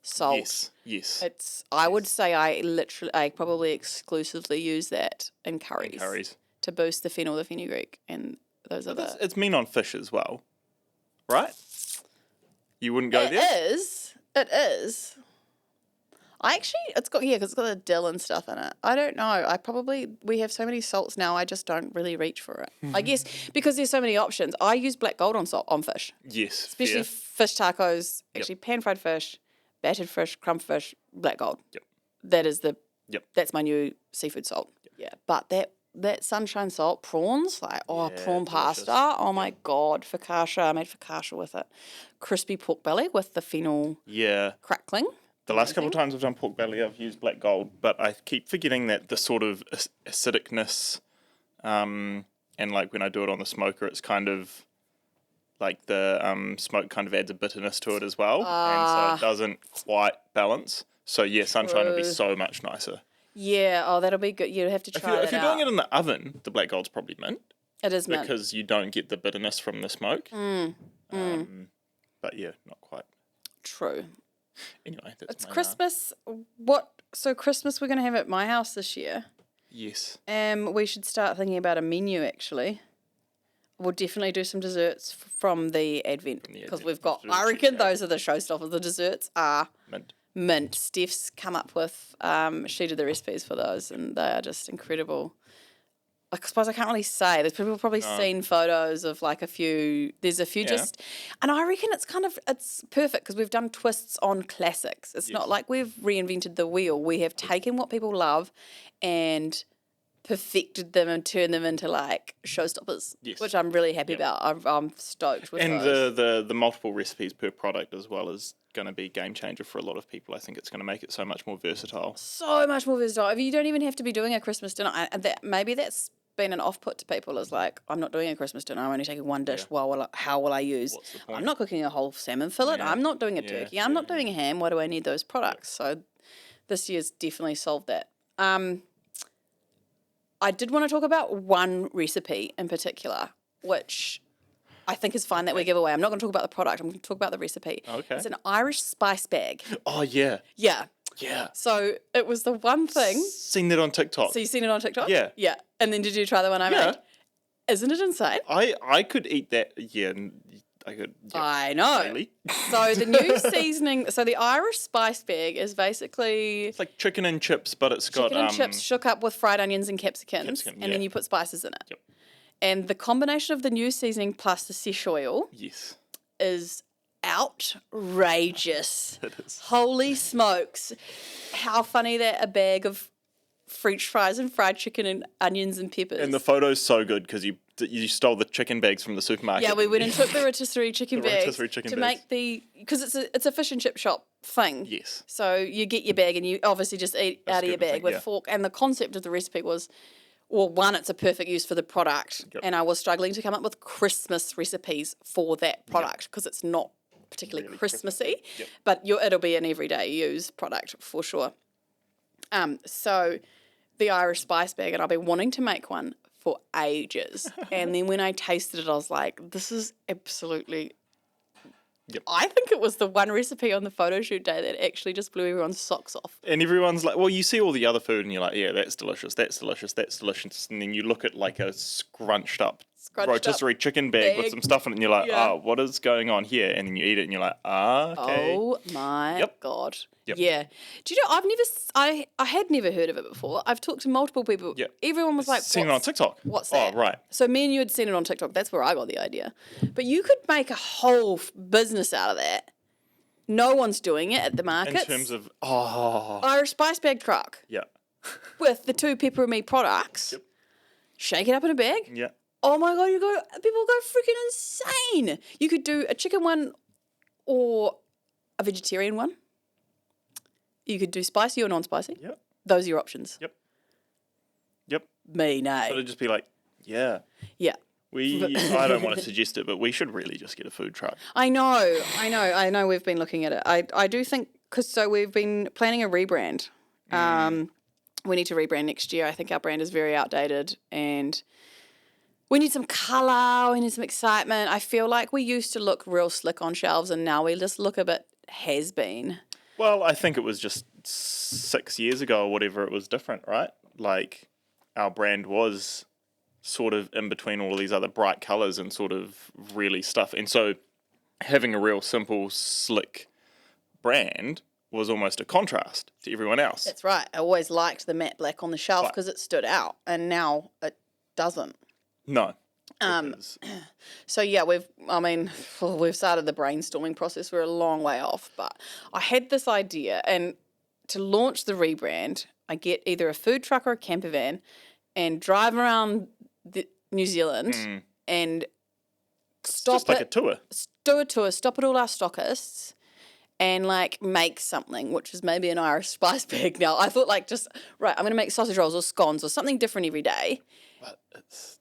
salt. Yes. I would say I probably exclusively use that in curries. To boost the fennel, the fenugreek, and those other. It's mean on fish as well, right? You wouldn't go there? It is. It's got the dill and stuff in it. I don't know. We have so many salts now. I just don't really reach for it. I guess because there's so many options. I use black gold on fish. Yes, especially fish tacos. Actually, pan fried fish, battered fish, crumb fish, black gold. Yep. That is That's my new seafood salt. Yep. Yeah, but that sunshine salt, prawns, prawn delicious. pasta. Oh my God, focaccia. I made focaccia with it. Crispy pork belly with the fennel crackling. The last couple of times I've done pork belly, I've used black gold, but I keep forgetting that the sort of acidicness, and like when I do it on the smoker, it's kind of like the smoke kind of adds a bitterness to it as well, and so it doesn't quite balance. So yeah, sunshine would be so much nicer. Yeah, that'll be good. You'd have to try that If you're doing it in the oven, the black gold's probably mint. It is mint. Because you don't get the bitterness from the smoke. But yeah, not quite. True. Anyway, that's It's Christmas. So Christmas we're going to have at my house this year. Yes. We should start thinking about a menu, actually. We'll definitely do some desserts from the Advent. Because we've got, I reckon those are the showstoppers. The desserts are mint. Steph's come up with, she did the recipes for those, and they are just incredible. I suppose I can't really say. There's people probably seen photos of like a few. There's a few and I reckon it's perfect because we've done twists on classics. It's not like we've reinvented the wheel. We have taken what people love and perfected them and turned them into like showstoppers, which I'm really happy about. I'm stoked with those. And the multiple recipes per product as well is going to be a game changer for a lot of people. I think it's going to make it so much more versatile. So much more versatile. You don't even have to be doing a Christmas dinner. Maybe that's been an off-put to people, is like, I'm not doing a Christmas dinner, I'm only taking one dish. How will I use? I'm not cooking a whole salmon fillet. I'm not doing a turkey. I'm not doing a ham. Why do I need those products? So this year's definitely solved that. I did want to talk about one recipe in particular, which I think is fine that we give away. I'm not going to talk about the product. I'm going to talk about the recipe. Okay. It's an Irish spice bag. Oh, yeah. Yeah. Yeah. So it was the one thing. Seen that on TikTok. So you've seen it on TikTok? Yeah. Yeah. And then did you try the one I made? Isn't it insane? I could eat that. Yeah. I could. Yeah, I know. daily. So the new seasoning. So the Irish spice bag is basically It's like chicken and chips, but it's got chicken and chips shook up with fried onions and capsicums, and then you put spices in it. Yep. And the combination of the new seasoning plus the sesh oil is outrageous. It is. Holy smokes. How funny that a bag of French fries and fried chicken and onions and peppers. And the photo's so good because you stole the chicken bags from the supermarket. Yeah, we went and took the rotisserie chicken bags to make because it's a fish and chip shop thing. Yes. So you get your bag and you obviously just eat out of your bag with a fork. And the concept of the recipe was, well, one, it's a perfect use for the product. Yep. And I was struggling to come up with Christmas recipes for that product because it's not particularly Really Christmassy, Yep. but it'll be an everyday use product for sure. So the Irish spice bag, and I've been wanting to make one for ages. And then when I tasted it, I was like, this is absolutely... Yep. I think it was the one recipe on the photo shoot day that actually just blew everyone's socks off. And everyone's like, well, you see all the other food and you're like, yeah, that's delicious, that's delicious, that's delicious. And then you look at like a scrunched up rotisserie chicken bag with some stuff in it and you're like, oh, what is going on here? And then you eat it and you're like, okay. Oh my God. Yep. Yeah. Do you know, I had never heard of it before. I've talked to multiple people. Yep. Everyone was like, seen it on TikTok. What's that? Oh, right. So me and you had seen it on TikTok. That's where I got the idea. But you could make a whole business out of that. No one's doing it at the markets. In terms of, Irish spice bag truck yeah. with the 2 pepper and me products. Yep. Shake it up in a bag. Yeah. Oh my God, people go freaking insane. You could do a chicken one or a vegetarian one. You could do spicy or non-spicy. Yep. Those are your options. Yep. Yep. Me, no. So it'd just be like Yeah. Yeah. I don't want to suggest it, but we should really just get a food truck. I know. We've been looking at it. I do think, so we've been planning a rebrand. We need to rebrand next year. I think our brand is very outdated and we need some colour, we need some excitement. I feel like we used to look real slick on shelves and now we just look a bit has-been. Well, I think it was just 6 years ago or whatever, it was different, right? Like, our brand was sort of in between all of these other bright colours and sort of really stuff. And so having a real simple, slick brand was almost a contrast to everyone else. That's right. I always liked the matte black on the shelf because it stood out and now it doesn't. No. So yeah, we've started the brainstorming process. We're a long way off, but I had this idea, and to launch the rebrand, I get either a food truck or a camper van and drive around New Zealand and stop just like a tour. Do a tour, stop at all our stockists and like make something, which is maybe an Irish spice bag now. I thought I'm going to make sausage rolls or scones or something different every day. But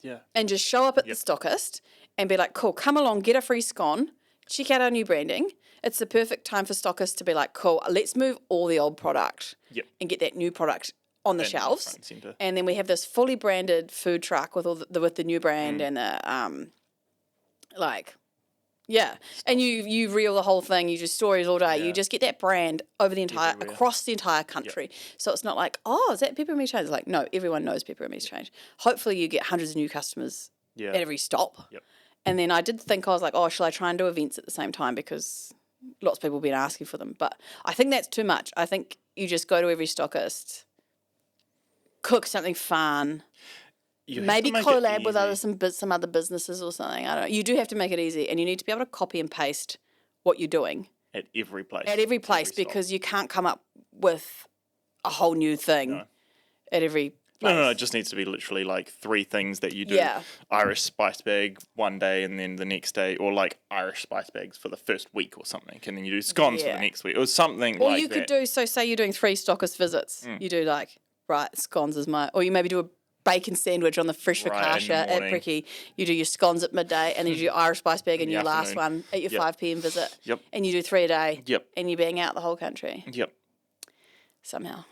yeah. And just show up at the stockist and be like, cool, come along, get a free scone, check out our new branding. It's the perfect time for stockists to be like, cool, let's move all the old product and get that new product on the shelves. And then we have this fully branded food truck with with the new brand and the and you reel the whole thing. You do stories all day. You just get that brand over the across the entire country. So it's not like, oh, is that Pepper and Me's Change? It's like, no, everyone knows Pepper and Me's Change. Hopefully you get hundreds of new customers at every stop. Yep. And then I did think, I was like, oh, shall I try and do events at the same time? Because lots of people have been asking for them. But I think that's too much. I think you just go to every stockist, cook something fun. Maybe collab with some other businesses or something. I don't know. You do have to make it easy, and you need to be able to copy and paste what you're doing at every place. Because you can't come up with a whole new thing at every place. No, it just needs to be literally like 3 things that you do. Irish spice bag one day and then the next day, or like Irish spice bags for the first week or something, and then you do scones for the next week or something like that. Or you could do, so say you're doing 3 stockist visits, you do like, right, scones is or you maybe do a bacon sandwich on the fresh focaccia at Bricky. You do your scones at midday, and then you do your Irish spice bag and your last one at your 5 p.m. visit. Yep. And you do 3 a day. Yep. And you bang out the whole country. Yep. Somehow.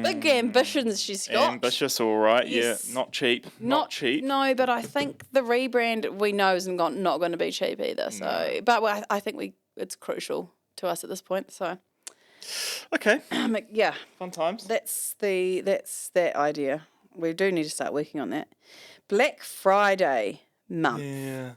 Big ambitions she's got. Ambitious, all right. Yes. Yeah, not cheap. Not cheap. No, but I think the rebrand we know is not going to be cheap either. So, but I think it's crucial to us at this point. So. Okay. Yeah. Fun times. That's that idea. We do need to start working on that. Black Friday month. Yeah.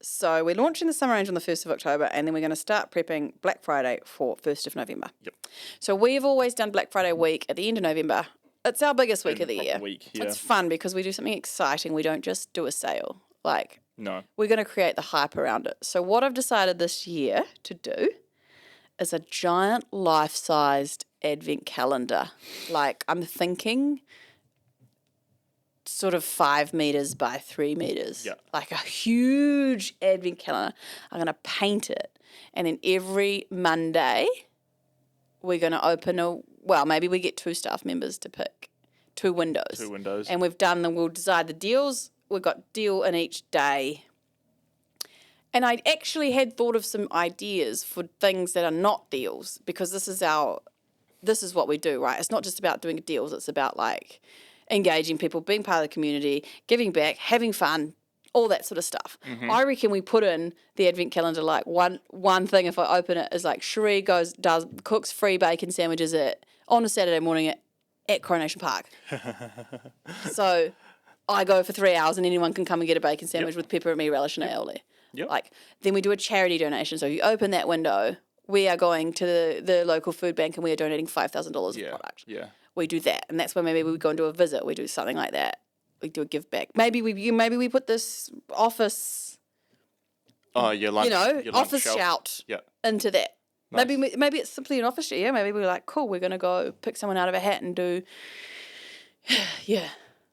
So we're launching the summer range on the 1st of October, and then we're going to start prepping Black Friday for 1st of November. Yep. So we've always done Black Friday week at the end of November. It's our biggest week of the year. It's fun because we do something exciting. We don't just do a sale. No. We're going to create the hype around it. So what I've decided this year to do is a giant life-sized advent calendar. I'm thinking sort of 5 meters by 3 meters. Yeah. Like a huge advent calendar. I'm going to paint it. And then every Monday, we're going to open maybe we get 2 staff members to pick 2 windows. 2 windows. And we'll decide the deals. We've got deal in each day. And I actually had thought of some ideas for things that are not deals, because this is what we do, right? It's not just about doing deals. It's about engaging people, being part of the community, giving back, having fun, all that sort of stuff. Mm-hmm. I reckon we put in the advent calendar one thing. If I open it is Cherie cooks free bacon sandwiches on a Saturday morning at Coronation Park. So I go for 3 hours and anyone can come and get a bacon sandwich with pepper and me relish and aioli. Yep. Then we do a charity donation. So you open that window, we are going to the local food bank and we are donating $5,000 of product. Yeah. We do that, and that's where maybe we go and do a visit. We do something like that. We do a give back. Maybe we put this office. Oh, your lunch office shelf. Shout Yeah. into that. Nice. Maybe it's simply an office shout. Yeah. Maybe we're like, cool. We're gonna go pick someone out of a hat and do,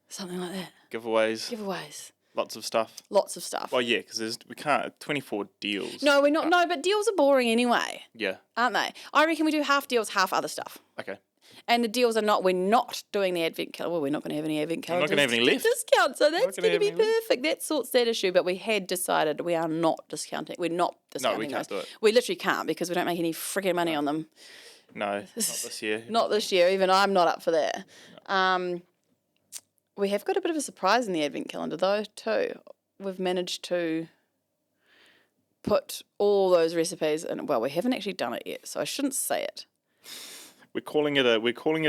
something like that. Giveaways. Lots of stuff. Well, yeah, because we can't 24 deals. No, we're not. No, but deals are boring anyway. Yeah. Aren't they? I reckon we do half deals, half other stuff. Okay. And the deals are not, we're not doing the advent calendar. Well, we're not going to have any advent calendars. not gonna have any left. Discount, so that's gonna going to have be any left. perfect. That sorts that issue, but we had decided we are not discounting. We're not discounting can't those. do it. We literally can't because we don't make any freaking money on them. No, not this year. Not this year. Even I'm not up for that. We have got a bit of a surprise in the advent calendar though too. We've managed to put all those recipes in. Well, we haven't actually done it yet, so I shouldn't say it. We're calling it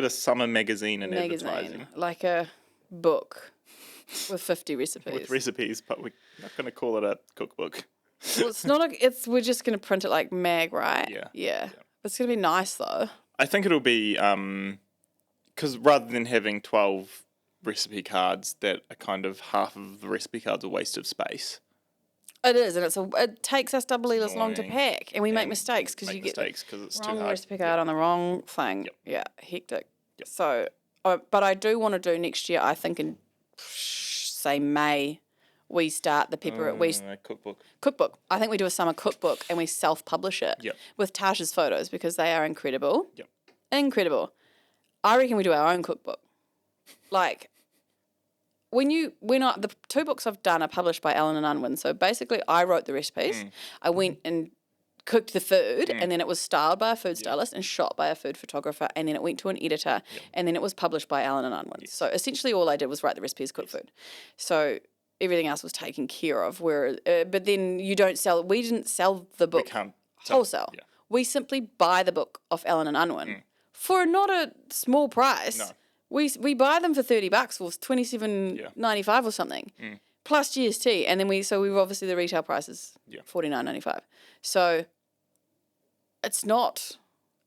a summer magazine in advertising. Like a book with 50 recipes. With recipes, but we're not going to call it a cookbook. Well, it's not. We're just going to print it like mag, right? Yeah. It's going to be nice though. I think it'll be because rather than having 12 recipe cards that are kind of half of the recipe cards a waste of space. It is, and it takes us doubly as long to annoying. pack, and we make mistakes because you get mistakes because it's too wrong hard. recipe card on the wrong thing. Yep. Yeah, hectic. Yep. So, but I do want to do next year. I think in say May, we start the Cookbook. cookbook. I think we do a summer cookbook and we self-publish it Yep. with Tasha's photos because they are incredible. Yep. Incredible. I reckon we do our own cookbook. Like the two books I've done are published by Allen and Unwin. So basically I wrote the recipes. I went and cooked the food and then it was styled by a food stylist and shot by a food photographer and then it went to an editor and then it was published by Allen and Unwin. So essentially all I did was write the recipes, cook food. So everything else was taken care of. But then we didn't sell the book can't wholesale. yeah. We simply buy the book off Allen and Unwin for not a small price. No. We buy them for $30 or $27.95 or something, plus GST, and then we've obviously the retail price is $49.95. So it's not.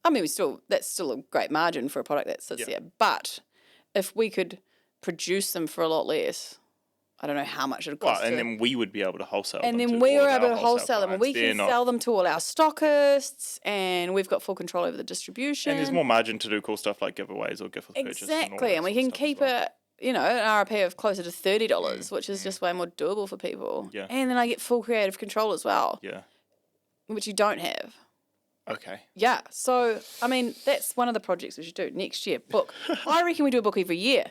I mean, that's still a great margin for a product that sits there. But if we could produce them for a lot less, I don't know how much it would cost. And then we would be able to wholesale and them. then to we all were of able our to wholesale them, and we clients. can sell them to all our stockists, and we've got full control over the distribution. And there's more margin to do cool stuff like giveaways or gift with purchase. Exactly, and we can keep it, an RRP of closer to $30, which is just way more doable for people. Yeah. And then I get full creative control as well, Yeah. which you don't have. Okay. Yeah, so, I mean, that's one of the projects we should do next year. Book. I reckon we do a book every year.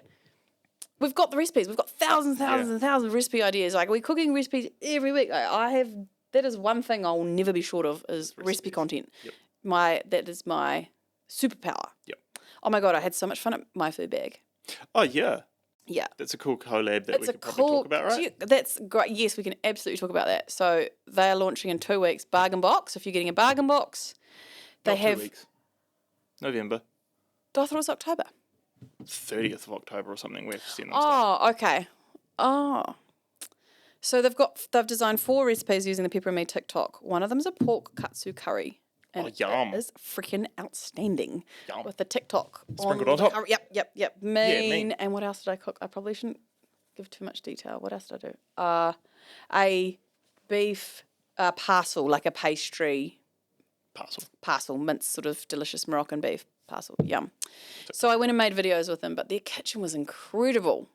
We've got the recipes. We've got thousands and thousands of recipe ideas. Like, we're cooking recipes every week. That is one thing I'll never be short of is recipe content. Yep. That is my superpower. Yep. Oh my God, I had so much fun at My Food Bag. Oh, yeah. Yeah. That's a cool collab that we could probably talk about, right? That's great. Yes, we can absolutely talk about that. So they are launching in 2 weeks. Bargain box. If you're getting a bargain box, they Not 2 have. weeks. November. I thought it was October. 30th of October or something. We have to send them stuff. Oh, okay. Oh. So they've designed 4 recipes using the Pepper and Me TikTok. One of them is a pork katsu curry. And yum. It is freaking outstanding. Yum. With the TikTok. Sprinkled on top. Curry. Yep. mean. And what else did I cook? I probably shouldn't give too much detail. What else did I do? A beef parcel, like a pastry parcel, minced sort of delicious Moroccan beef parcel. Yum. So I went and made videos with them, but their kitchen was incredible.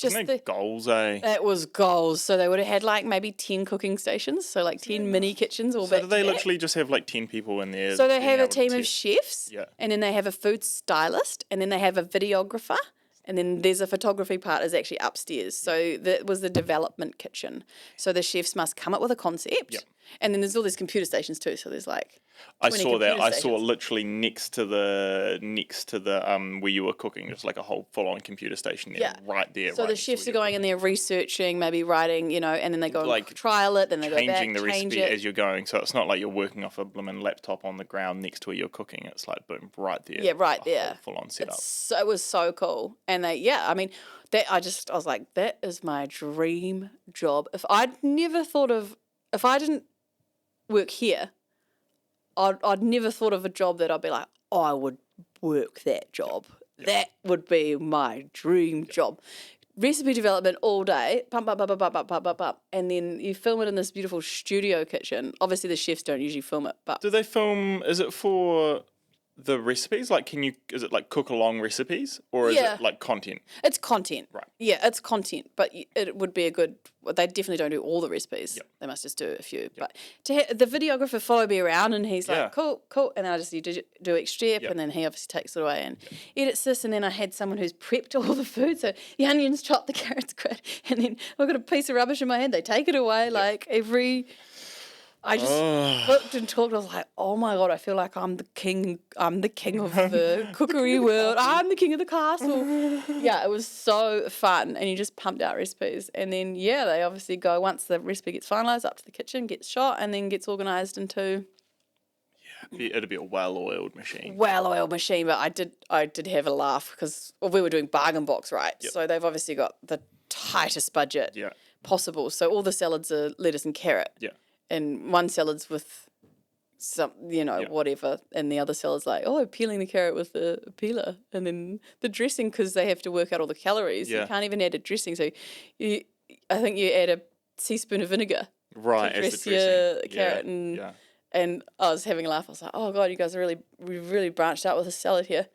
Isn't it goals, eh? It was goals. So they would have had like maybe 10 cooking stations, so like 10 mini kitchens all So back do they to back. literally just have like 10 people in there? So they being have a able to team of test? chefs, Yeah. and then they have a food stylist, and then they have a videographer, and then there's a photography part is actually upstairs. So that was the development kitchen. So the chefs must come up with a concept, Yep. and then there's all these computer stations too. So there's like I 20 saw that. computer I saw stations. literally next to the where you were cooking, just like a whole full-on computer station there, Yeah. right there. So right the next to chefs where are you're going in there researching, maybe writing, and then they go Like, and trial it, then they go back, changing the change recipe it. as you're going. So it's not like you're working off a blooming laptop on the ground next to where you're cooking. It's like boom, right there. Yeah, right there. Full-on setup. It was so cool. And I was like, that is my dream job. If I didn't work here, I'd never thought of a job that I'd be like, oh, I would work that job. That would be my dream job. Recipe development all day, pump. And then you film it in this beautiful studio kitchen. Obviously the chefs don't usually film it, but Do they film? Is it for the recipes? Like, is it like cook along recipes or is Yeah. it like content? It's content. Right. Yeah, it's content, but it would be a good. Well, they definitely don't do all the recipes. Yep. They must just do a few. But the videographer followed me around, and he's Yeah. like, "Cool," and then I just do extra step, Yep. and then he obviously takes it away and edits this, and then I had someone who's prepped all the food, so the onions chopped, the carrots cut, and then I've got a piece of rubbish in my hand. They take it away like every. I just looked and talked. I was like, "Oh my god! I feel like I'm the king. I'm the king of the cookery world. I'm the king of the castle." Yeah, it was so fun, and you just pumped out recipes, and then they obviously go once the recipe gets finalised up to the kitchen, gets shot, and then gets organised into It'd be a well-oiled machine. well-oiled machine. But I did have a laugh because we were doing bargain box, right? Yep. So they've obviously got the tightest budget Yeah. possible. So all the salads are lettuce and carrot. Yeah. And one salad's with some, whatever, and the other salad's like, peeling the carrot with the peeler, and then the dressing, because they have to work out all the calories. Yeah. You can't even add a dressing, so I think you add a teaspoon of vinegar Right, to as dress the dressing. your Yeah, carrot, and I was having a laugh. I was like, "Oh god, you guys we've really branched out with a salad here."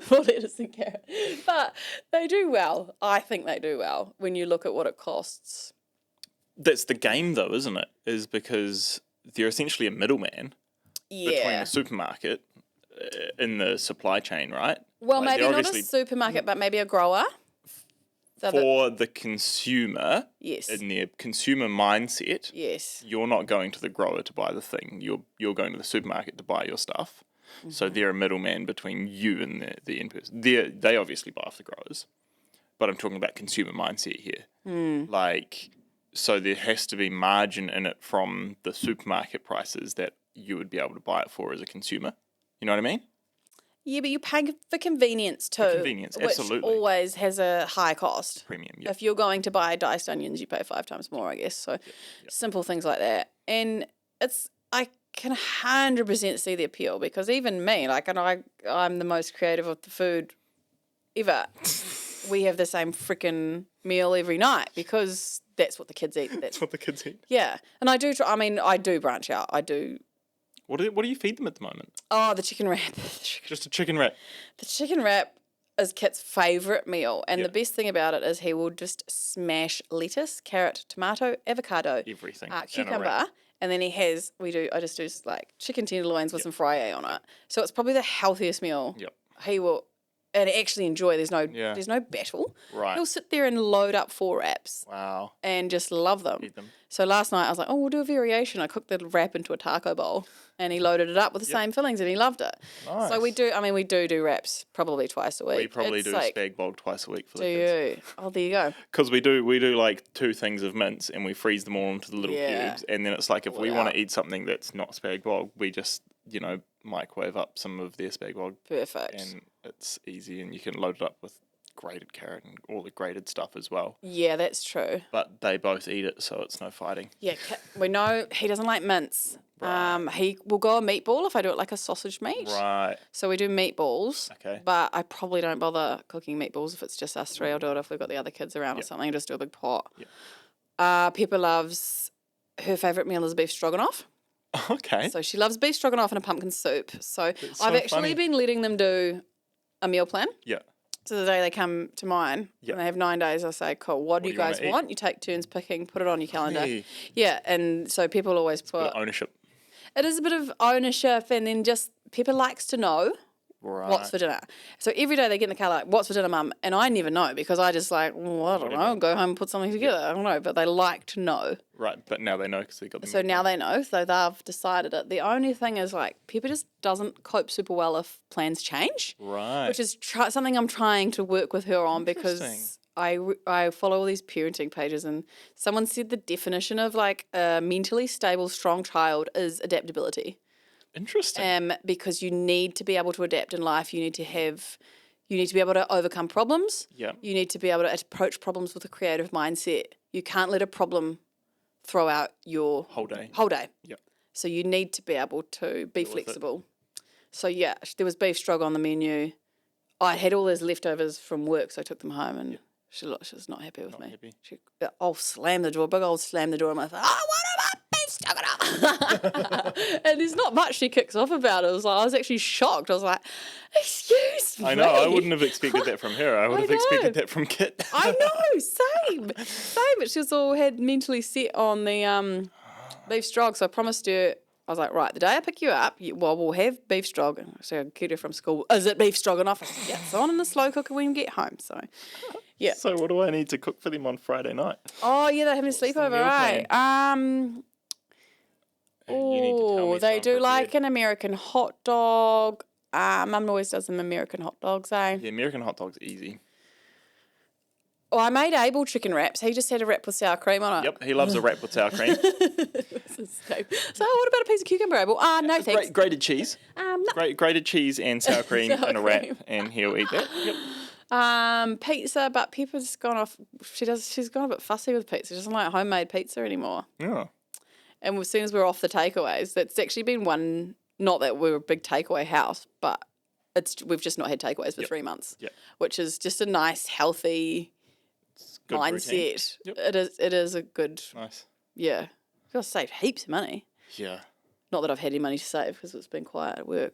For lettuce and carrot, but they do well. I think they do well when you look at what it costs. That's the game, though, isn't it? Is because they're essentially a middleman between Yeah. the supermarket in the supply chain, right? Well, Like, maybe they're not a obviously supermarket, but maybe a grower. So for the consumer, yes. in their consumer mindset. Yes. You're not going to the grower to buy the thing. You're going to the supermarket to buy your stuff. So they're a middleman between you and the end person. They obviously buy off the growers, but I'm talking about consumer mindset here. Like, so there has to be margin in it from the supermarket prices that you would be able to buy it for as a consumer. You know what I mean? Yeah, but you're paying for convenience too. convenience, which absolutely. always has a high cost. Premium, yeah. If you're going to buy diced onions, you pay 5 times more, I guess. So simple things like that. And I can 100% see the appeal, because even me, like, and I'm the most creative of the food ever. We have the same freaking meal every night because that's what the kids eat. That's what the kids eat. Yeah. And I do I do branch out. I do. What do you feed them at the moment? Oh, the chicken wrap. Just a chicken wrap. The chicken wrap is Kit's favourite meal. And Yeah. the best thing about it is he will just smash lettuce, carrot, tomato, avocado, Everything. in a cucumber. wrap. And then I just do like chicken tenderloins with some frye on it. So it's probably the healthiest meal. Yep. He will and actually enjoy. There's no Yeah. battle. Right. He'll sit there and load up 4 wraps Wow. and just love them. Eat them. So last night I was like, we'll do a variation. I cooked the wrap into a taco bowl, and he loaded it up with the same fillings, and he loved it. Nice. So we do wraps probably twice a week. We probably It's do like, spag bol twice a week for the do kids. you? Oh, there you go. Because we do like 2 things of mince and we freeze them all into the little Yeah. cubes, and then it's like if we Pull it want out. to eat something that's not spag bol, we just microwave up some of their spag bol, Perfect. and it's easy, and you can load it up with grated carrot and all the grated stuff as well. Yeah, that's true. But they both eat it, so it's no fighting. Yeah, we know he doesn't like mince. He will go a meatball if I do it like a sausage meat. Right. So we do meatballs. Okay. But I probably don't bother cooking meatballs if it's just us 3. I'll do it if we've got the other kids around or something. Just do a big pot. Yep. Pepper loves, her favourite meal is beef stroganoff. Okay. So she loves beef stroganoff and a pumpkin soup. So That's I've so actually funny. been letting them do a meal plan. Yeah. So the day they come to mine, Yep. and they have 9 days, I say, cool, what do you do you wanna guys eat? want? You take turns picking, put it on your calendar. Funny. Yeah, and so people always Bit put, of ownership. it is a bit of ownership, and then just Pepper likes to know Right. what's for dinner. So every day they get in the car like, what's for dinner, Mum? And I never know because I just like, well, I don't know, go home and put something together. I don't know, but they like to know. Right, but now they know because they got the So now they know, so they've decided it. The only thing is like Pepper just doesn't cope super well if plans change, Right. which is something I'm trying to work with her on because Interesting. I follow all these parenting pages, and someone said the definition of like a mentally stable, strong child is adaptability. Interesting. Because you need to be able to adapt in life. You need to be able to overcome problems. Yeah. You need to be able to approach problems with a creative mindset. You can't let a problem throw out your Whole day. Yep. So you need to be able to be with it. flexible. So yeah, there was beef strog on the menu. I had all those leftovers from work, so I took them home, and she was not happy with me. happy. She slam the door, big old slam the door in my face. I want my beef stroganoff. And there's not much she kicks off about. I was actually shocked. I was like, excuse me. I know, I wouldn't have expected that from her. I would have expected that from Kit. I know, same. But she was all had mentally set on the beef strog. So I promised her, I was like, right, the day I pick you up, we'll have beef strog. So I get her from school. Is it beef stroganoff? I said, yeah, it's on in the slow cooker when you get home. So, yeah. So what do I need to cook for them on Friday night? Oh, yeah, they're having a sleepover, right? You need to tell me so They I'm do like prepared. an American hot dog. Mum always does them American hot dogs, eh? The American hot dog's easy. Oh, I made Abel chicken wraps. He just had a wrap with sour cream on it. Yep, he loves a wrap with sour cream. So what about a piece of cucumber, Abel? No, thanks. Grated cheese. No. Grated cheese and sour cream Sour in a wrap, cream. and he'll eat that. Yep. Pizza, but Pepper's gone off. She's gone a bit fussy with pizza. She doesn't like homemade pizza anymore. Yeah. And as soon as we're off the takeaways, that's actually been one. Not that we're a big takeaway house, but we've just not had takeaways for 3 months. Yep. Which is just a nice, healthy Good routine. mindset. Yep. It is a good. Nice. Yeah, you've got to save heaps of money. Yeah. Not that I've had any money to save because it's been quiet at work.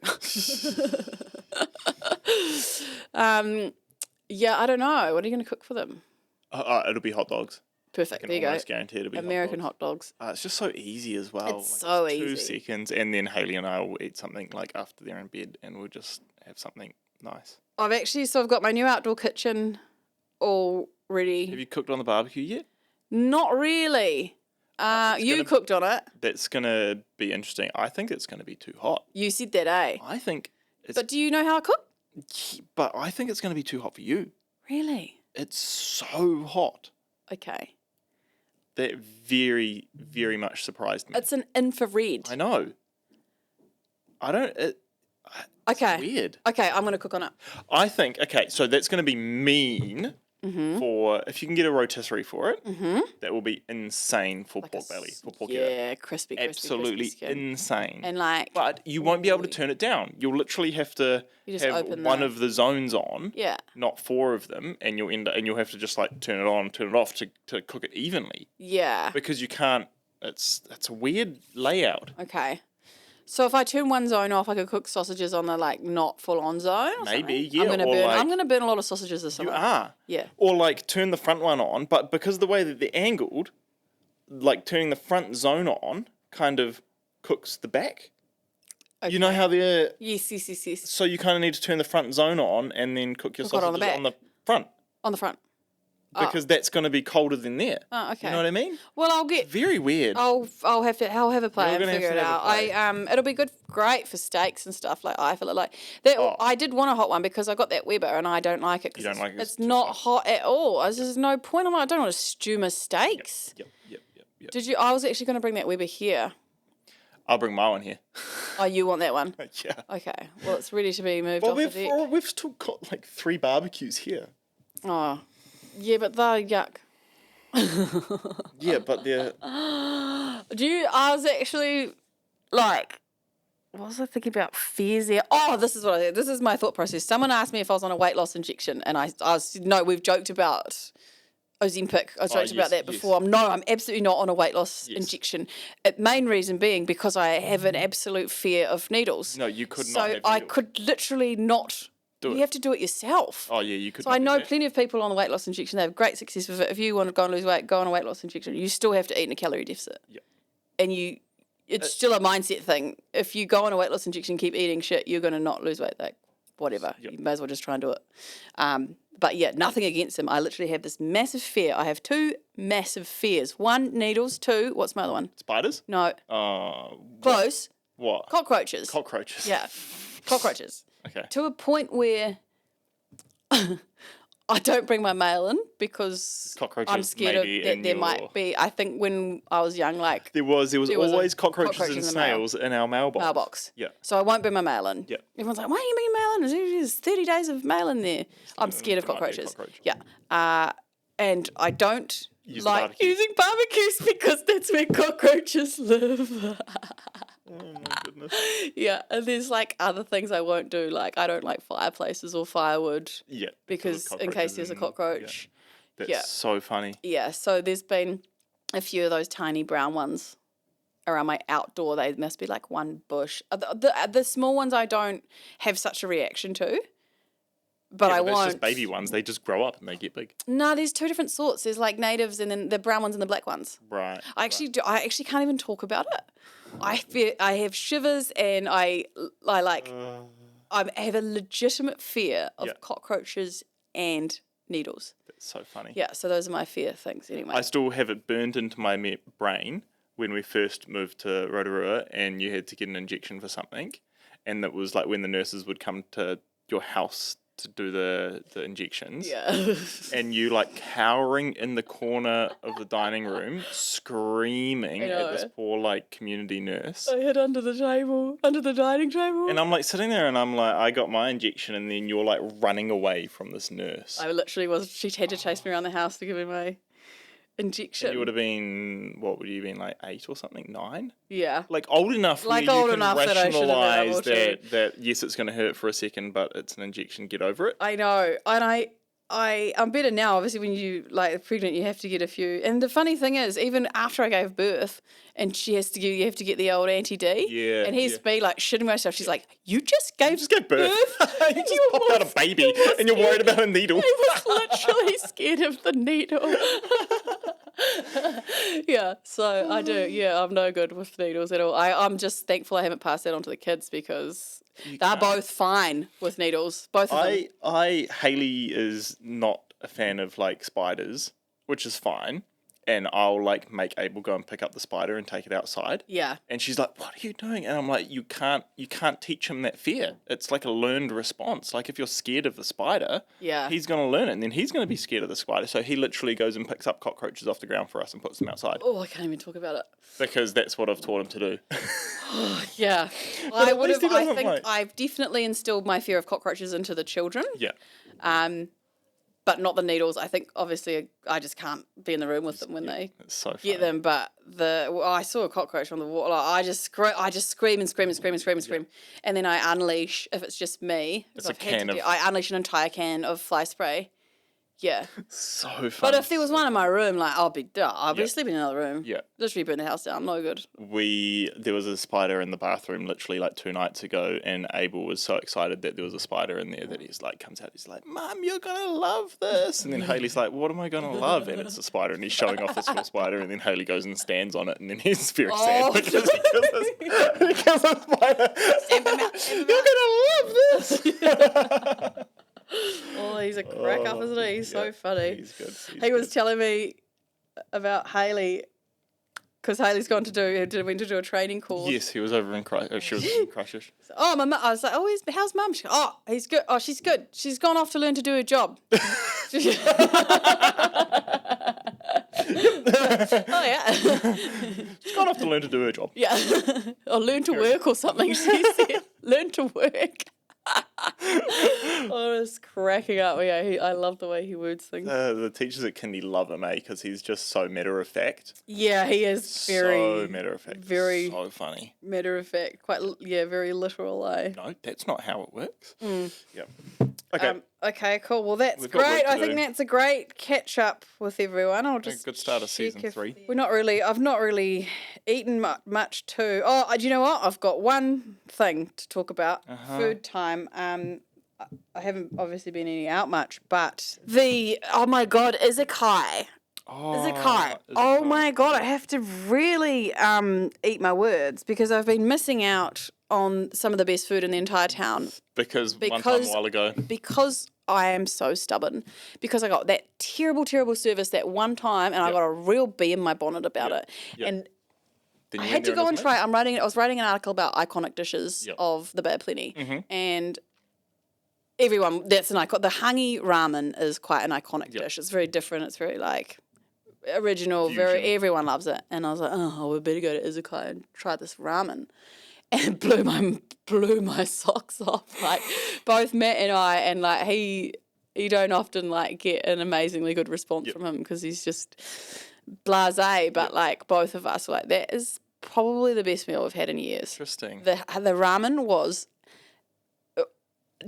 Yeah, I don't know. What are you going to cook for them? It'll be hot dogs. Perfect. I There can you go. almost guarantee it'll be American hot dogs. hot dogs. It's just so easy as well. It's so it's 2 easy. seconds, and then Haley and I will eat something like after they're in bed, and we'll just have something nice. I've got my new outdoor kitchen all ready. Have you cooked on the barbecue yet? Not really. You cooked on it. That's gonna be interesting. I think it's gonna be too hot. You said that, eh? I think it's, But do you know how I cook? but I think it's gonna be too hot for you. Really? It's so hot. Okay. That very, very much surprised me. It's an infrared. I know. I don't. It's Okay. weird. Okay, I'm going to cook on it. I think, okay, so that's going to be mean for, if you can get a rotisserie for it, that will be insane for pork belly, for pork ear. Yeah, crispy, Absolutely crispy skin. insane. And like, But you won't be able to turn it down. You'll literally have to You just have open one the- of the zones on, yeah. not 4 of them, and you'll have to just like turn it on, turn it off to cook it evenly. Yeah. Because you can't, it's a weird layout. Okay. So if I turn one zone off, I could cook sausages on the like not full on zone. Or Maybe, something? yeah, I'm gonna or burn. like- I'm gonna burn a lot of sausages this You summer. are. Yeah. Or like turn the front one on, but because of the way that they're angled, like turning the front zone on kind of cooks the back. Okay. You know how they're, Yes. so you kind of need to turn the front zone on and then cook your Cook it on the sausages on the back. front. On the front. Because that's going to be colder than there. Oh, okay. You know what I mean? Well, I'll get. Very weird. I'll have a play You're and gonna have figure to it have a out. play. It'll be great for steaks and stuff. Like I feel like that. Oh. I did want a hot one because I got that Weber and I don't like it. 'Cause You don't like it, It's it's too not hot at all. There's no point. I don't want to stew my steaks. Yep. Did you? I was actually going to bring that Weber here. I'll bring my one here. Oh, you want that one? Yeah. Okay. Well, it's ready to be moved Well, off the deck. we've still got like 3 barbecues here. Oh, yeah, but they're yuck. Yeah, but they're... I was actually like, what was I thinking about fears there? Oh, this is my thought process. Someone asked me if I was on a weight loss injection, and I said, no, we've joked about Ozempic. I joked yes, about that yes. before. I'm absolutely not on a weight loss Yes. injection. Main reason being because I have an absolute fear of needles. No, you could so not have I needles. could literally not. Do You it. have to do it yourself. Oh, yeah, you could So not I do know that. plenty of people on the weight loss injection. They have great success with it. If you want to go and lose weight, go on a weight loss injection. You still have to eat in a calorie deficit. Yeah. And it's still a mindset thing. If you go on a weight loss injection, keep eating shit, you're going to not lose weight. Like, whatever. Yep. You may as well just try and do it. But yeah, nothing against them. I literally have this massive fear. I have 2 massive fears. 1, needles. 2, what's my other one? Spiders? No, What? close. What? Cockroaches. Cockroaches. Yeah, cockroaches. Okay. To a point where I don't bring my mail in because Cockroaches I'm scared of maybe that in there your- might be. I think when I was young, like There was There was always a cockroaches cockroach and in the mail. snails in our mailbox. mailbox. Yeah. So I won't bring my mail in. Yeah. Everyone's like, why are you bringing mail in? There's 30 days of mail in there. I'm scared of there might be a cockroaches. cockroach. Yeah. And I don't Use the like barbecue. using barbecues because that's where cockroaches live. Oh my goodness. Yeah. And there's like other things I won't do. Like I don't like fireplaces or firewood Yeah. because in case there's a cockroach. That's Yeah. so funny. Yeah, so there's been a few of those tiny brown ones around my outdoor, they must be like one bush. The small ones I don't have such a reaction to. But I It's won't. just baby ones. They just grow up and they get big. No, there's two different sorts. There's like natives and then the brown ones and the black ones. Right. I actually can't even talk about it. I have shivers and I have a legitimate fear of cockroaches and needles. That's so funny. Yeah, so those are my fear things anyway. I still have it burned into my brain when we first moved to Rotorua and you had to get an injection for something. And that was like when the nurses would come to your house to do the injections. Yeah. And you like cowering in the corner of the dining room, screaming at this poor like community nurse. I hid under the dining table. And I'm like sitting there and I'm like, I got my injection and then you're like running away from this nurse. I literally was. She had to chase me around the house to give me my injection. And you would have been, what would you have been, like 8 or something, 9? Yeah. Like old enough Like where old you can enough that I should have been rationalise able to. that yes, it's going to hurt for a second, but it's an injection, get over it. I know. And I'm better now. Obviously, when you like pregnant, you have to get a few. And the funny thing is, even after I gave birth, and you have to get the old anti-D. Yeah, And he's me like shitting myself. She's like, "You just gave birth. You just popped out a baby and you're worried about a needle. I was literally scared of the needle." Yeah, so I do. Yeah, I'm no good with needles at all. I'm just thankful I haven't passed that on to the kids because they're both fine with needles. Both of them. Hayley is not a fan of like spiders, which is fine. And I'll like make Abel go and pick up the spider and take it outside. Yeah. And she's like, "What are you doing?" And I'm like, you can't teach him that fear. It's like a learned response. Like if you're scared of the spider, he's going to learn it and then he's going to be scared of the spider. So he literally goes and picks up cockroaches off the ground for us and puts them outside. Oh, I can't even talk about it. Because that's what I've taught him to do. Yeah. At least he doesn't bite. I've definitely instilled my fear of cockroaches into the children. Yeah. But not the needles. I think obviously I just can't be in the room with them when they It's so funny. get them. But I saw a cockroach on the wall. Like, I just scream and scream and scream and scream and scream, and then I unleash. If it's just me, I unleash an entire can of fly spray. Yeah. So funny. But if there was one in my room, like I'll be sleeping in another room. Yeah. Literally burn the house down. No good. There was a spider in the bathroom literally like 2 nights ago, and Abel was so excited that there was a spider in there that he's like comes out, he's like, "Mum, you're gonna love this." And then Hayley's like, "What am I gonna love?" And it's a spider, and he's showing off this little spider, and then Hayley goes and stands on it, and then he's very sad because he kills the spider. You're gonna love this. Oh, he's a crack up, isn't he? He's so funny. He's good. He was telling me about Hayley because Hayley's went to do a training course. Yes, he was over in Christchurch. She was in Christchurch. Oh, my mum. I was like, "Oh, how's mum?" She goes, "Oh, he's good. Oh, she's good. She's gone off to learn to do her job." Oh yeah. She's gone off to learn to do her job. Yeah. Or learn to work or something. She said, "Learn to work." I was cracking up. Yeah, I love the way he words things. The teachers at kindy love him, because he's just so matter of fact. Yeah, he is So matter of fact. very so funny. Matter of fact. Very literal. No, that's not how it works. Yep. Okay. Okay, cool. Well, that's We've got great. work to I think do. that's a great catch up with everyone. I'll just good start of check season if 3. I've not really eaten much too. Oh, do you know what? I've got one thing to talk about. Food time. I haven't obviously been eating out much, but oh my God, izakai. Izakai. Oh my God, I have to really eat my words because I've been missing out on some of the best food in the entire town. Because one time a while ago. Because I am so stubborn. Because I got that terrible, terrible service that one time and I got a real bee in my bonnet about it. And Then I you had went to there go and and try. I was writing an article about iconic dishes of the Bay of Plenty. And everyone, that's an icon. The hangi ramen is quite an iconic dish. It's very different. It's very like original. Fusion. Everyone loves it. And I was like, oh, we better go to Izakaya and try this ramen. And it blew my socks off. Like both Matt and I, and like he don't often like get an amazingly good response from him because he's just blasé. But like both of us were like, that is probably the best meal we've had in years. Interesting. The ramen was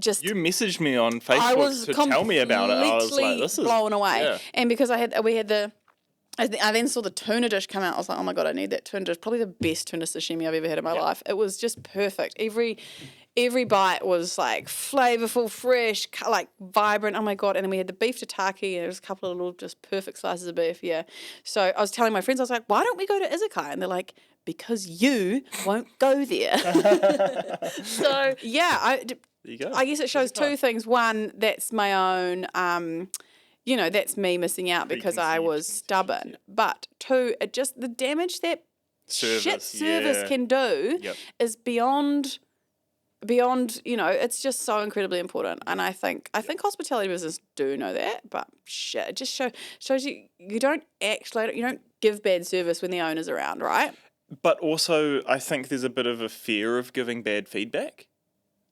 just. You messaged me on Facebook to tell me about it. I was like, this is blown away. Yeah. And because we had the I then saw the tuna dish come out. I was like, oh my God, I need that tuna dish. Probably the best tuna sashimi I've ever had in my life. It was just perfect. Every bite was like flavorful, fresh, like vibrant. Oh my God. And then we had the beef tataki, and there was a couple of little just perfect slices of beef. Yeah. So I was telling my friends, I was like, why don't we go to Izakai? And they're like, because you won't go there. So yeah, There you go. I guess it shows two things. One, that's my own, that's me missing out because I was stubborn. But two, it just the damage that shit service can do is beyond, it's just so incredibly important. And I think hospitality business do know that, but shit, it just shows you don't give bad service when the owner's around, right? But also, I think there's a bit of a fear of giving bad feedback.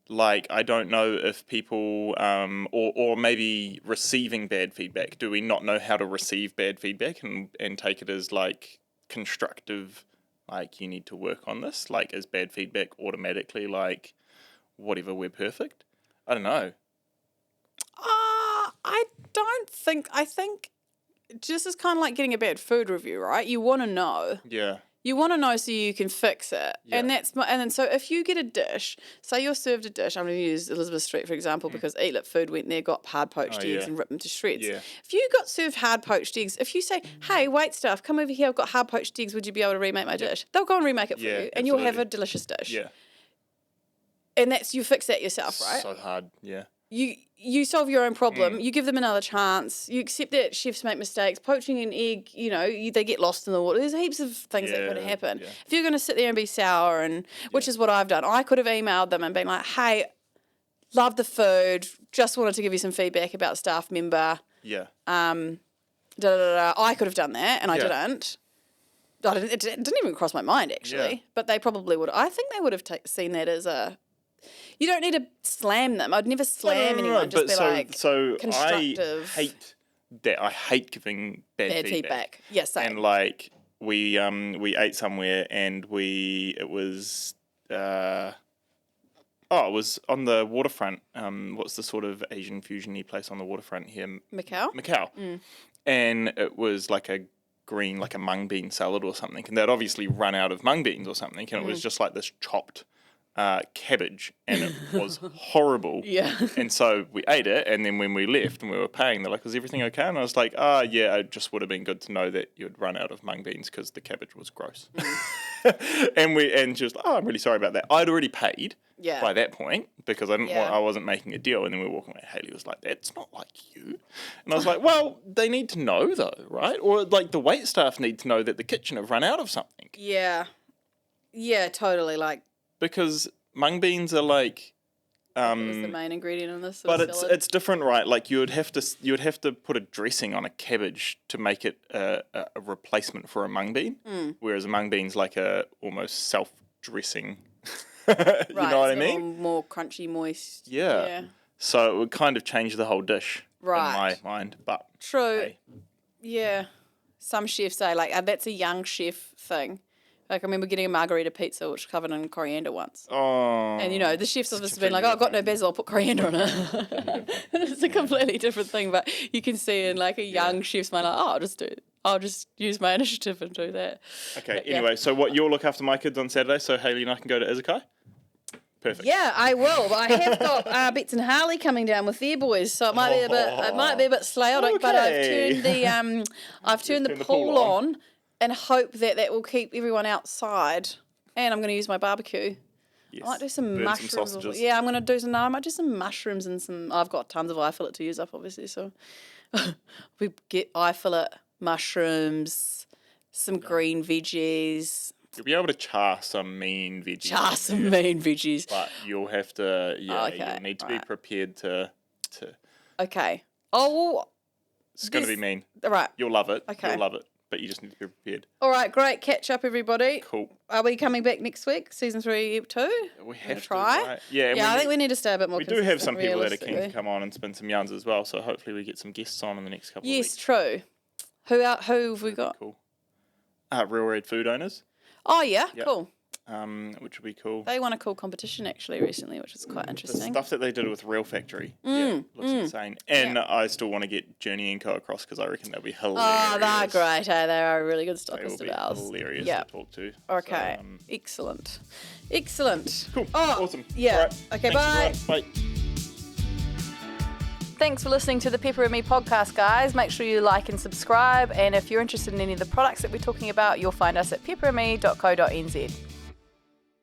Like, I don't know if people, or maybe receiving bad feedback. Do we not know how to receive bad feedback and take it as, like, constructive, like, you need to work on this? Like, is bad feedback automatically, like, whatever, we're perfect? I don't know. I think just as kind of like getting a bad food review, right? You want to know. Yeah. You want to know so you can fix it. Yeah. And then so if you get a dish, say you're served a dish, I'm going to use Elizabeth Street for example because Eat Lit Food went there, got hard poached eggs and ripped them to shreds. Yeah. If you got served hard poached eggs, if you say, hey, wait staff, come over here, I've got hard poached eggs, would you be able to remake my dish? They'll go and remake it for you and you'll have a delicious dish. Yeah. And you fix that yourself, right? So hard, yeah. You solve your own problem. You give them another chance. You accept that chefs make mistakes. Poaching an egg, they get lost in the water. There's heaps of things that could happen. Yeah. If you're going to sit there and be sour, which is what I've done, I could have emailed them and been like, hey, love the food. Just wanted to give you some feedback about staff member. Yeah. I could have done that, and I didn't. It didn't even cross my mind, actually. Yeah. But they probably would. I think they would have seen that as a... You don't need to slam them. I'd never slam anyone. Just be constructive. I hate that. I hate giving bad feedback. Yes, same. And like we ate somewhere and it was on the waterfront. What's the sort of Asian fusion-y place on the waterfront here? Macau. And it was like a green, like a mung bean salad or something. And they'd obviously run out of mung beans or something. And it was just like this chopped cabbage, and it was horrible. Yeah. And so we ate it, and then when we left and we were paying, they're like, "Was everything okay?" And I was like, yeah, it just would have been good to know that you'd run out of mung beans because the cabbage was gross." and she was like, "Oh, I'm really sorry about that." I'd already paid by that point because I wasn't making a deal. And then we were walking away. Haley was like, "That's not like you." And I was like, "Well, they need to know though, right? Or like the wait staff need to know that the kitchen have run out of something." Yeah. Yeah, totally. Like, because mung beans are like was the main ingredient in this. But it's different, right? Like you would have to put a dressing on a cabbage to make it a replacement for a mung bean, whereas a mung bean's like a almost self-dressing. You know what I mean? More crunchy, moist. Yeah. So it would kind of change the whole dish in my mind. But true. Hey. Yeah. Some chefs say like that's a young chef thing. Like, I remember getting a margarita pizza, which was covered in coriander once. Oh. And, the chef's obviously been like, I've got no basil, I'll put coriander on it. It's a completely different thing, but you can see in, like, a young chef's mind, like, I'll just use my initiative and do that. Okay, but, anyway, so you'll look after my kids on Saturday, so Haley and I can go to Izakai? Perfect. Yeah, I will. But I have got Bets and Harley coming down with their boys, so it might be a bit chaotic. But I've turned the pool on and hope that will keep everyone outside. And I'm going to use my barbecue. Yes. I might do some Burn mushrooms. some sausages. Yeah, I'm going to do some. No, I might do some mushrooms and some. I've got tons of eye fillet to use up, obviously. So we get eye fillet, mushrooms, some green veggies. You'll be able to char some mean veggies. But you'll have to, okay. You'll need to be prepared to. Okay. Oh, well, it's going to be mean. All right. You'll love it. Okay. You'll love it. But you just need to be prepared. All right, great catch up, everybody. Cool. Are we coming back next week, season 3, 2? We have to try. Right? Yeah, I think we need to stay a bit more. We do have some people that are keen to realistically. come on and spin some yarns as well. So hopefully we get some guests on in the next couple of Yes, weeks. true. Who have we got? Cool. Real Red Food Owners. Oh yeah, Yep. cool. which would be cool. They won a cool competition actually recently, which is quite The interesting. stuff that they did with Real Factory, looks insane. And I still want to get Journey and Co across because I reckon they'll be hilarious. Oh, they're great, eh? They are a really good They will stockist of be ours. hilarious Yeah. to talk to. Okay. So, Excellent. cool. Oh, Awesome. Yeah. All right. Okay, Thanks, bye. everyone. Bye. Thanks for listening to the Pepper and Me podcast, guys. Make sure you like and subscribe. And if you're interested in any of the products that we're talking about, you'll find us at pepperandme.co.nz.